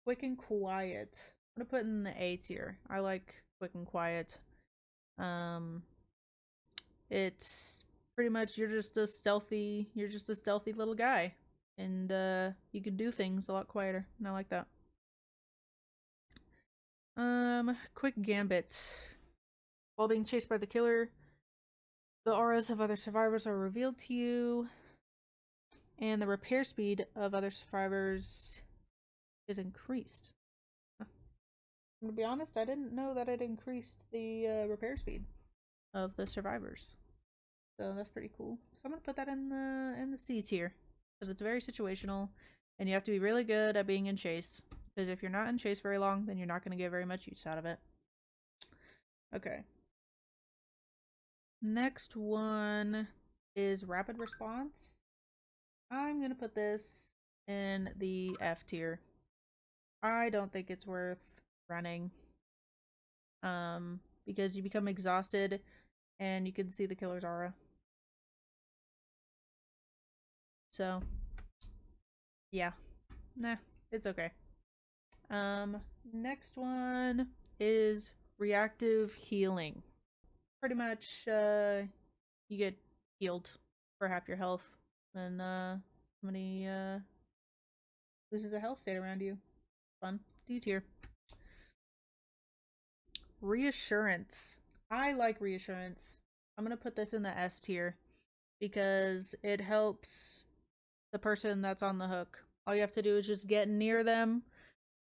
Quick and Quiet. I'm gonna put in the A tier. I like Quick and Quiet. It's pretty much you're just a stealthy little guy, and you can do things a lot quieter, and I like that. Quick Gambit. While being chased by the killer, the auras of other survivors are revealed to you, and the repair speed of other survivors is increased. I'm gonna be honest, I didn't know that it increased the repair speed of the survivors, so that's pretty cool. So I'm gonna put that in the C tier, because it's very situational, and you have to be really good at being in chase, because if you're not in chase very long, then you're not gonna get very much use out of it. Okay. Next one is Rapid Response. I'm gonna put this in the F tier. I don't think it's worth running. Because you become exhausted and you can see the killer's aura. So, yeah. Nah, it's okay. Next one is Reactive Healing. Pretty much, you get healed for half your health when somebody loses a health state around you. Fun. D tier. Reassurance. I like Reassurance. I'm gonna put this in the S tier because it helps the person that's on the hook. All you have to do is just get near them.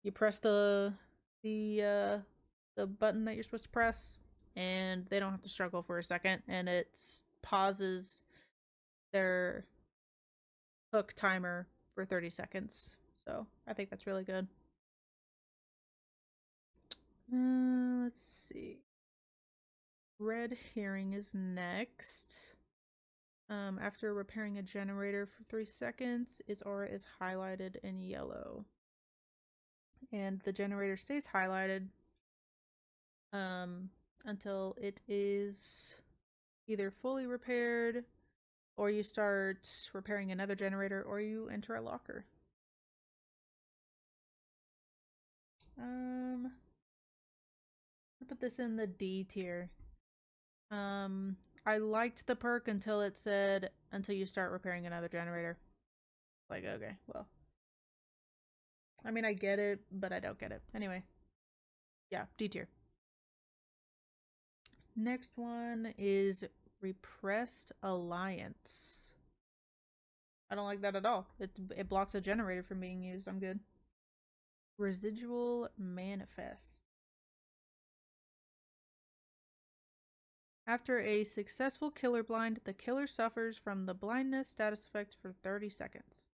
You press the button that you're supposed to press, and they don't have to struggle for a second, and it pauses their hook timer for 30 seconds. So I think that's really good. Let's see. Red Herring is next. After repairing a generator for 3 seconds, its aura is highlighted in yellow. And the generator stays highlighted until it is either fully repaired, or you start repairing another generator, or you enter a locker. I'll put this in the D tier. I liked the perk until it said, until you start repairing another generator. Like, okay, well. I mean, I get it, but I don't get it. Anyway. Yeah, D tier. Next one is Repressed Alliance. I don't like that at all. It blocks a generator from being used. I'm good. Residual Manifest. After a successful killer blind, the killer suffers from the blindness status effect for 30 seconds.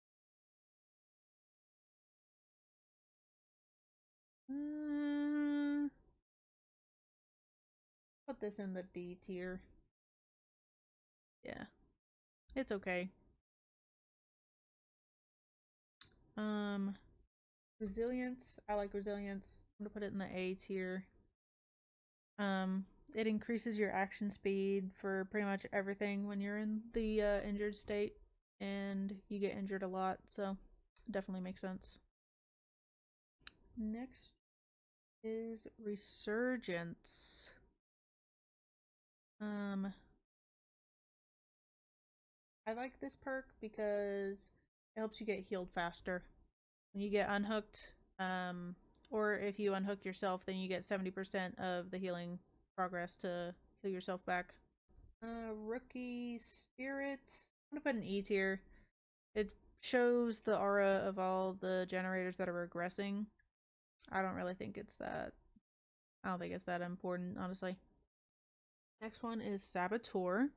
Put this in the D tier. Yeah. It's okay. Resilience. I like resilience. I'm gonna put it in the A tier. It increases your action speed for pretty much everything when you're in the injured state, and you get injured a lot, so it definitely makes sense. Next is Resurgence. I like this perk because it helps you get healed faster. When you get unhooked, or if you unhook yourself, then you get 70% of the healing progress to heal yourself back. Rookie Spirit. I'm gonna put an E tier. It shows the aura of all the generators that are regressing. I don't really think it's that. I don't think it's that important, honestly. Next one is Saboteur.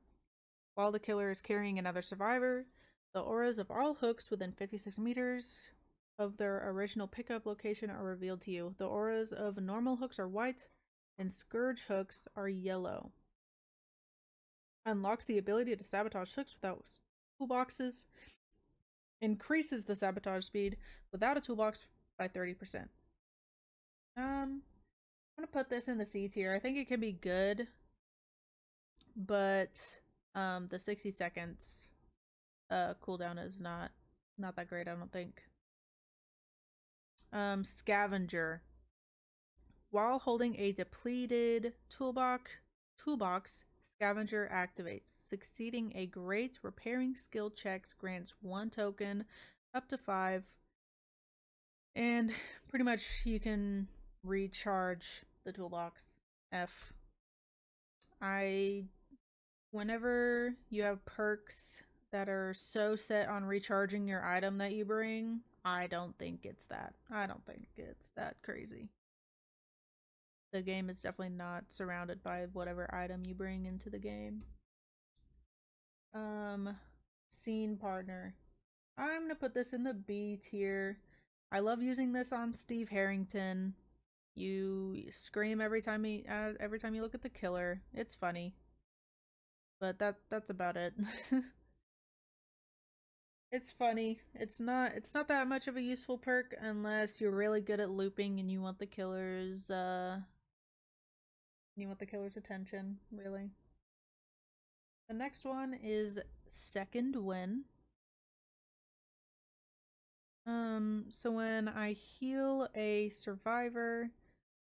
While the killer is carrying another survivor, the auras of all hooks within 56 meters of their original pickup location are revealed to you. The auras of normal hooks are white, and Scourge hooks are yellow. Unlocks the ability to sabotage hooks without toolboxes. Increases the sabotage speed without a toolbox by 30%. I'm gonna put this in the C tier. I think it can be good, but the 60 seconds cooldown is not that great, I don't think. Scavenger. While holding a depleted toolbox, Scavenger activates. Succeeding a great repairing skill checks grants 1 token up to 5. And pretty much you can recharge the toolbox. Whenever you have perks that are so set on recharging your item that you bring, I don't think it's that crazy. The game is definitely not surrounded by whatever item you bring into the game. Scene partner. I'm gonna put this in the B tier. I love using this on Steve Harrington. You scream every time you look at the killer. It's funny. But that's about it. It's funny. It's not that much of a useful perk unless you're really good at looping and you want the killer's attention, really. The next one is Second Win. So when I heal a survivor,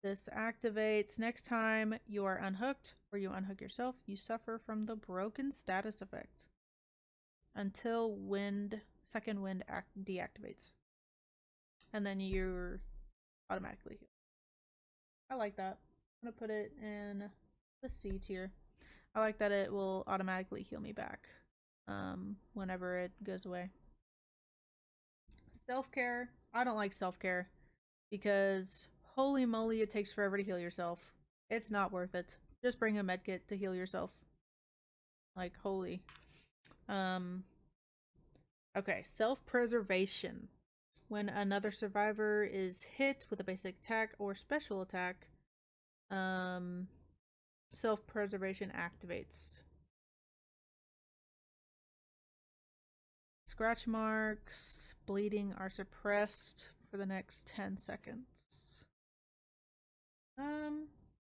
this activates. Next time you are unhooked or you unhook yourself, you suffer from the broken status effect until second wind deactivates. And then you're automatically healed. I like that. I'm gonna put it in the C tier. I like that it will automatically heal me back whenever it goes away. Self-care. I don't like self-care because holy moly, it takes forever to heal yourself. It's not worth it. Just bring a medkit to heal yourself. Like, holy. Okay, self-preservation. When another survivor is hit with a basic attack or special attack, self-preservation activates. Scratch marks, bleeding are suppressed for the next 10 seconds. I'm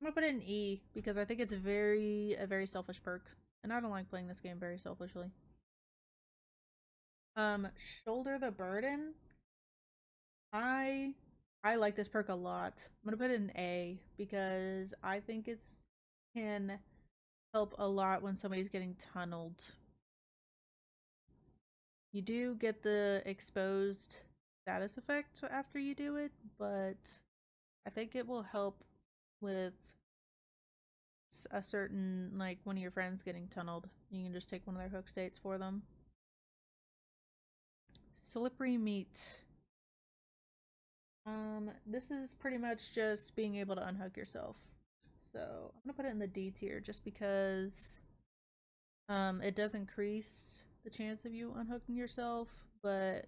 gonna put it in E because I think it's a very selfish perk, and I don't like playing this game very selfishly. Shoulder the burden. I like this perk a lot. I'm gonna put it in A because I think it's can help a lot when somebody's getting tunneled. You do get the exposed status effect after you do it, but I think it will help with a certain, like, one of your friends getting tunneled. You can just take one of their hook states for them. Slippery meat. This is pretty much just being able to unhook yourself. So I'm gonna put it in the D tier just because it does increase the chance of you unhooking yourself, but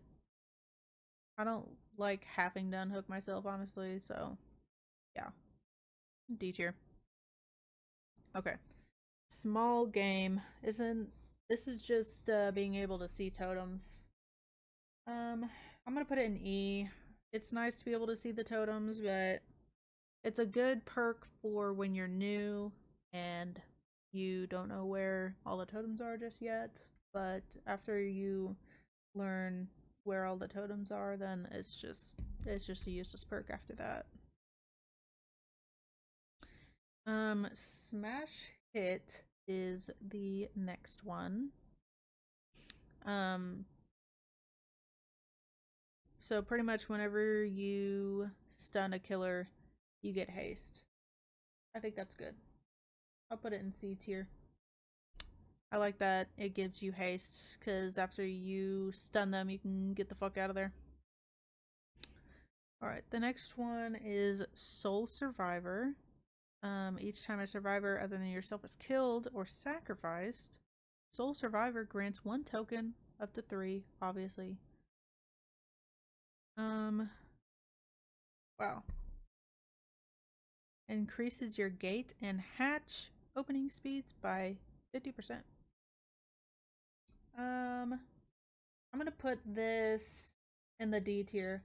I don't like having to unhook myself, honestly, so yeah. D tier. Okay. Small game. This is just being able to see totems. I'm gonna put it in E. It's nice to be able to see the totems, but it's a good perk for when you're new and you don't know where all the totems are just yet. But after you learn where all the totems are, then it's just a useless perk after that. Smash Hit is the next one. So pretty much whenever you stun a killer, you get haste. I think that's good. I'll put it in C tier. I like that it gives you haste, because after you stun them, you can get the fuck out of there. Alright, the next one is Soul Survivor. Each time a survivor other than yourself is killed or sacrificed, Soul Survivor grants 1 token, up to 3, obviously. Wow. Increases your gate and hatch opening speeds by 50%. I'm gonna put this in the D tier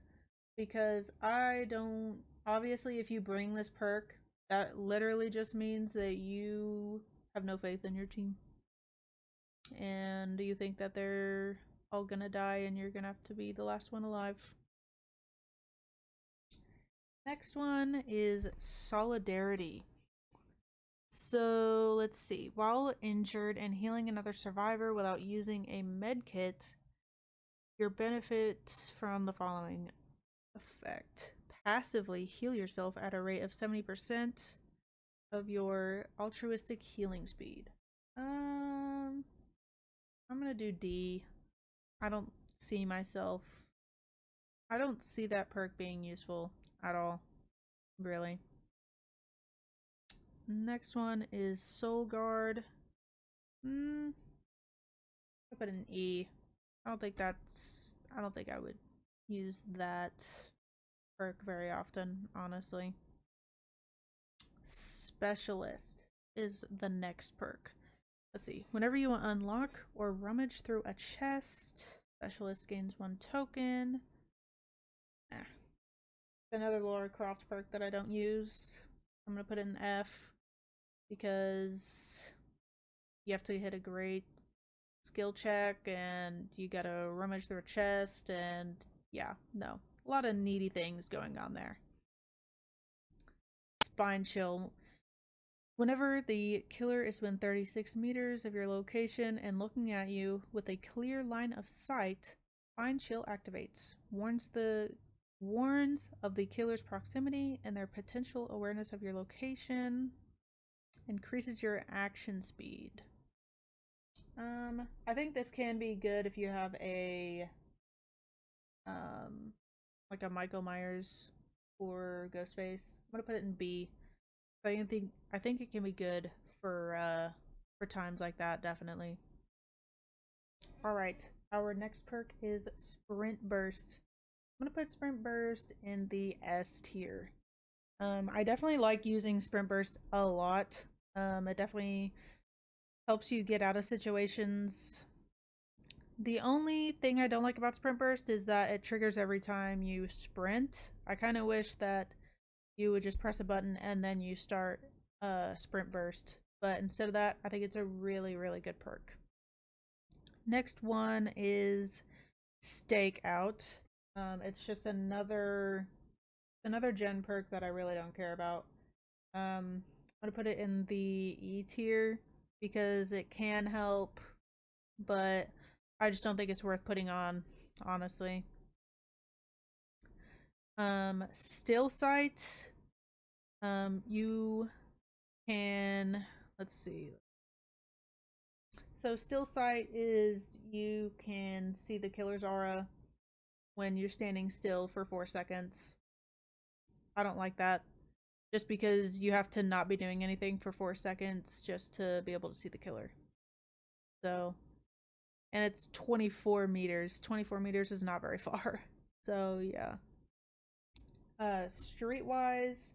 because I don't, obviously if you bring this perk, that literally just means that you have no faith in your team. And you think that they're all gonna die and you're gonna have to be the last one alive. Next one is Solidarity. So let's see. While injured and healing another survivor without using a medkit, your benefits from the following effect. Passively heal yourself at a rate of 70% of your altruistic healing speed. I'm gonna do D. I don't see that perk being useful at all, really. Next one is Soul Guard. I'll put an E. I don't think I would use that perk very often, honestly. Specialist is the next perk. Let's see. Whenever you unlock or rummage through a chest, Specialist gains 1 token. Another Lara Croft perk that I don't use. I'm gonna put it in F because you have to hit a great skill check and you gotta rummage through a chest, and yeah, no. A lot of needy things going on there. Spine Chill. Whenever the killer is within 36 meters of your location and looking at you with a clear line of sight, Spine Chill activates. Warns of the killer's proximity and their potential awareness of your location. Increases your action speed. I think this can be good if you have a like a Michael Myers or Ghostface. I'm gonna put it in B. I think it can be good for times like that, definitely. Alright, our next perk is Sprint Burst. I'm gonna put Sprint Burst in the S tier. I definitely like using Sprint Burst a lot. It definitely helps you get out of situations. The only thing I don't like about Sprint Burst is that it triggers every time you sprint. I kind of wish that you would just press a button and then you start Sprint Burst. But instead of that, I think it's a really, really good perk. Next one is Stake Out. It's just another gen perk that I really don't care about. I'm gonna put it in the E tier because it can help, but I just don't think it's worth putting on, honestly. Still sight. You can, let's see. So still sight is you can see the killer's aura when you're standing still for 4 seconds. I don't like that. Just because you have to not be doing anything for 4 seconds just to be able to see the killer. So, and it's 24 meters. 24 meters is not very far. So, yeah. Streetwise,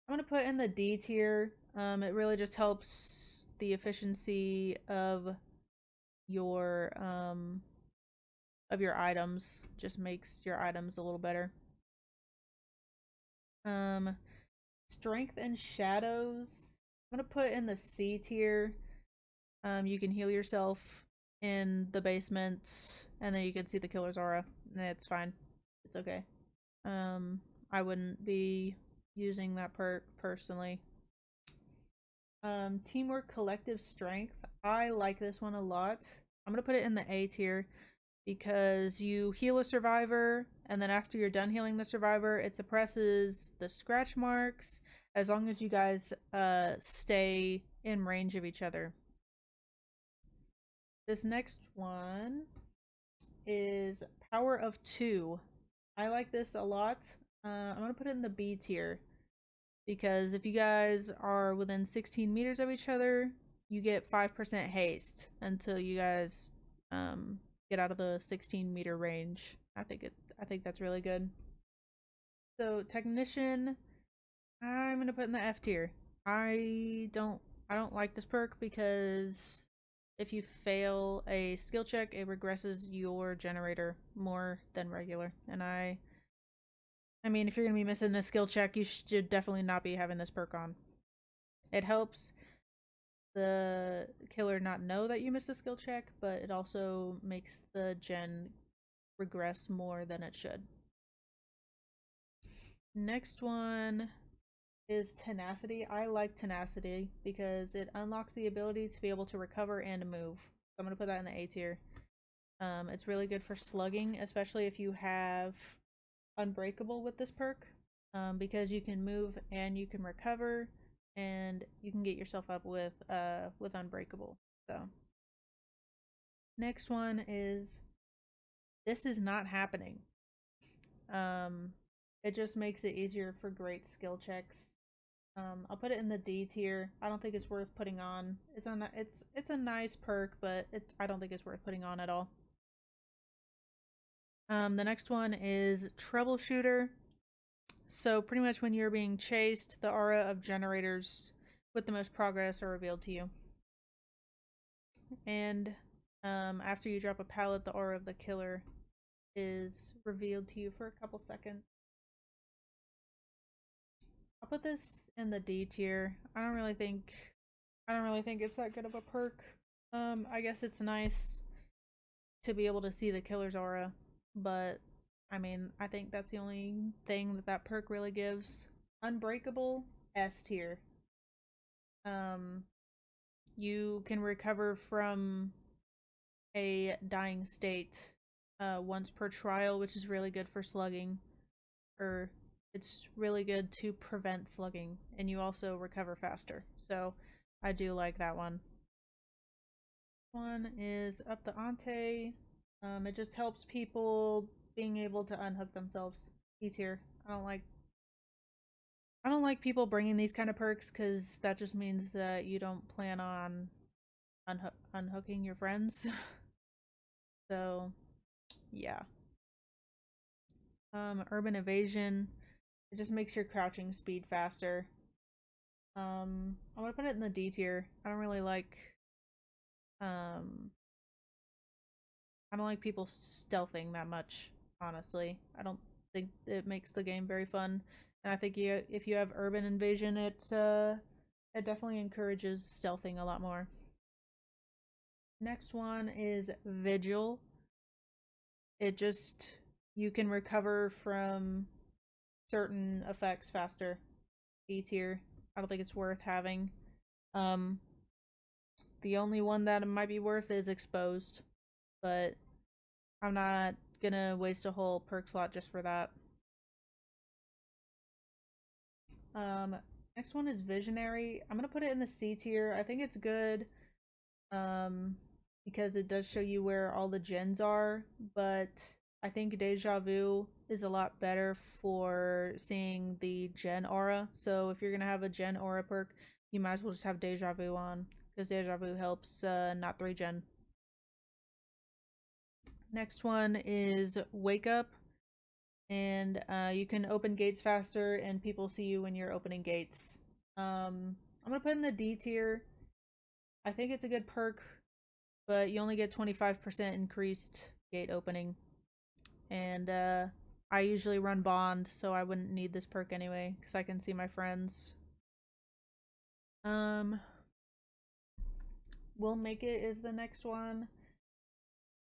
I'm gonna put in the D tier. It really just helps the efficiency of your items. Just makes your items a little better. Strength and shadows, I'm gonna put in the C tier. You can heal yourself in the basement, and then you can see the killer's aura. It's fine. It's okay. I wouldn't be using that perk personally. Teamwork, collective strength. I like this one a lot. I'm gonna put it in the A tier because you heal a survivor, and then after you're done healing the survivor, it suppresses the scratch marks as long as you guys stay in range of each other. This next one is Power of 2. I like this a lot. I'm gonna put it in the B tier because if you guys are within 16 meters of each other, you get 5% haste until you guys get out of the 16-meter range. I think that's really good. So Technician, I'm gonna put in the F tier. I don't like this perk because if you fail a skill check, it regresses your generator more than regular. And I mean, if you're gonna be missing a skill check, you should definitely not be having this perk on. It helps the killer not know that you missed a skill check, but it also makes the gen regress more than it should. Next one is Tenacity. I like Tenacity because it unlocks the ability to be able to recover and move. So I'm going to put that in the A tier. It's really good for slugging, especially if you have Unbreakable with this perk, because you can move and you can recover and you can get yourself up with Unbreakable. So next one is This Is Not Happening. It just makes it easier for great skill checks. I'll put it in the D tier. I don't think it's worth putting on. It's a nice perk, but I don't think it's worth putting on at all. The next one is Troubleshooter. So pretty much when you're being chased, the aura of generators with the most progress are revealed to you. And after you drop a pallet, the aura of the killer is revealed to you for a couple seconds. I'll put this in the D tier. I don't really think it's that good of a perk. I guess it's nice to be able to see the killer's aura, but I mean, I think that's the only thing that perk really gives. Unbreakable, S tier. You can recover from a dying state once per trial, which is really good for slugging. It's really good to prevent slugging, and you also recover faster. So I do like that one. One is Up the Ante. It just helps people being able to unhook themselves. E tier. I don't like people bringing these kind of perks because that just means that you don't plan on unhooking your friends. So yeah. Urban Evasion. It just makes your crouching speed faster. I'm gonna put it in the D tier. I don't like people stealthing that much, honestly. I don't think it makes the game very fun. And I think if you have Urban Invasion, it definitely encourages stealthing a lot more. Next one is Vigil. You can recover from certain effects faster. B tier. I don't think it's worth having. The only one that it might be worth is exposed, but I'm not gonna waste a whole perk slot just for that. Next one is Visionary. I'm gonna put it in the C tier. I think it's good, because it does show you where all the gens are, but I think Deja Vu is a lot better for seeing the gen aura. So if you're gonna have a gen aura perk, you might as well just have Deja Vu on, because Deja Vu helps not 3 gen. Next one is Wake Up, and you can open gates faster and people see you when you're opening gates. I'm gonna put in the D tier. I think it's a good perk, but you only get 25% increased gate opening, and I usually run Bond, so I wouldn't need this perk anyway because I can see my friends. Will Make It is the next one.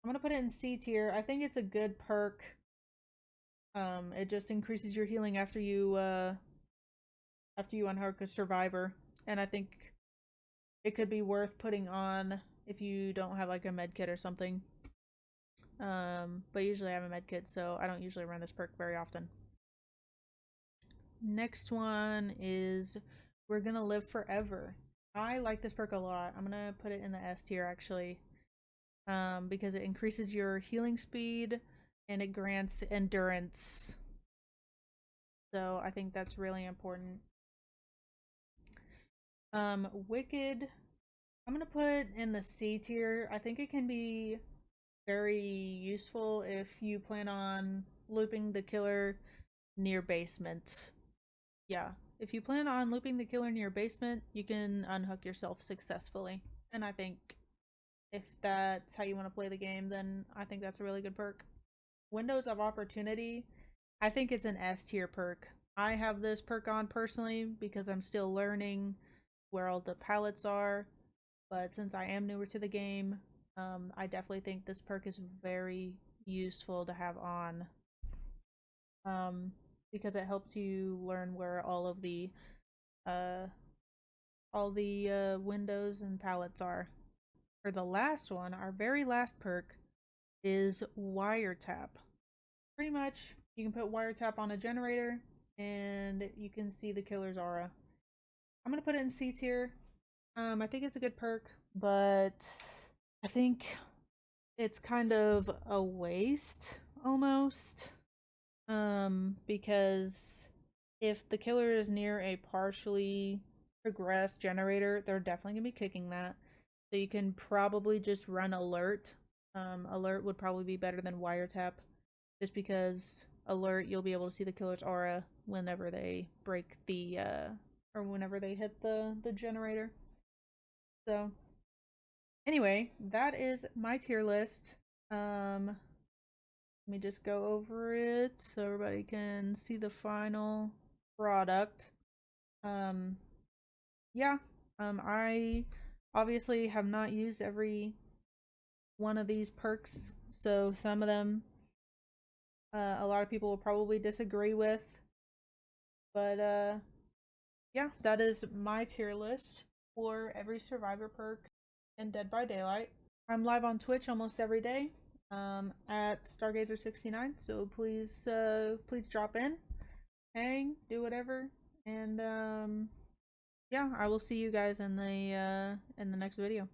I'm gonna put it in C tier. I think it's a good perk. It just increases your healing after you unhook a survivor, and I think it could be worth putting on if you don't have like a med kit or something. But usually I have a med kit, so I don't usually run this perk very often. Next one is We're Gonna Live Forever. I like this perk a lot. I'm gonna put it in the S tier actually, because it increases your healing speed and it grants endurance. So I think that's really important. Wicked, I'm gonna put in the C tier. I think it can be very useful if you plan on looping the killer near basement. Yeah, if you plan on looping the killer near basement, you can unhook yourself successfully. And I think if that's how you want to play the game, then I think that's a really good perk. Windows of Opportunity, I think it's an S tier perk. I have this perk on personally because I'm still learning where all the pallets are, but since I am newer to the game, I definitely think this perk is very useful to have on, because it helps you learn where all the windows and pallets are. For the last one, our very last perk is Wiretap. Pretty much, you can put Wiretap on a generator, and you can see the killer's aura. I'm gonna put it in C tier. I think it's a good perk, but I think it's kind of a waste, almost. Because if the killer is near a partially progressed generator, they're definitely gonna be kicking that. So you can probably just run Alert. Alert would probably be better than Wiretap, just because Alert, you'll be able to see the killer's aura whenever they break the, or whenever they hit the generator. So, anyway, that is my tier list. Let me just go over it so everybody can see the final product. Yeah, I obviously have not used every one of these perks, so some of them a lot of people will probably disagree with, but yeah, that is my tier list for every survivor perk in Dead by Daylight. I'm live on Twitch almost every day, at StarGazier69, so please drop in, hang, do whatever, and yeah, I will see you guys in the next video.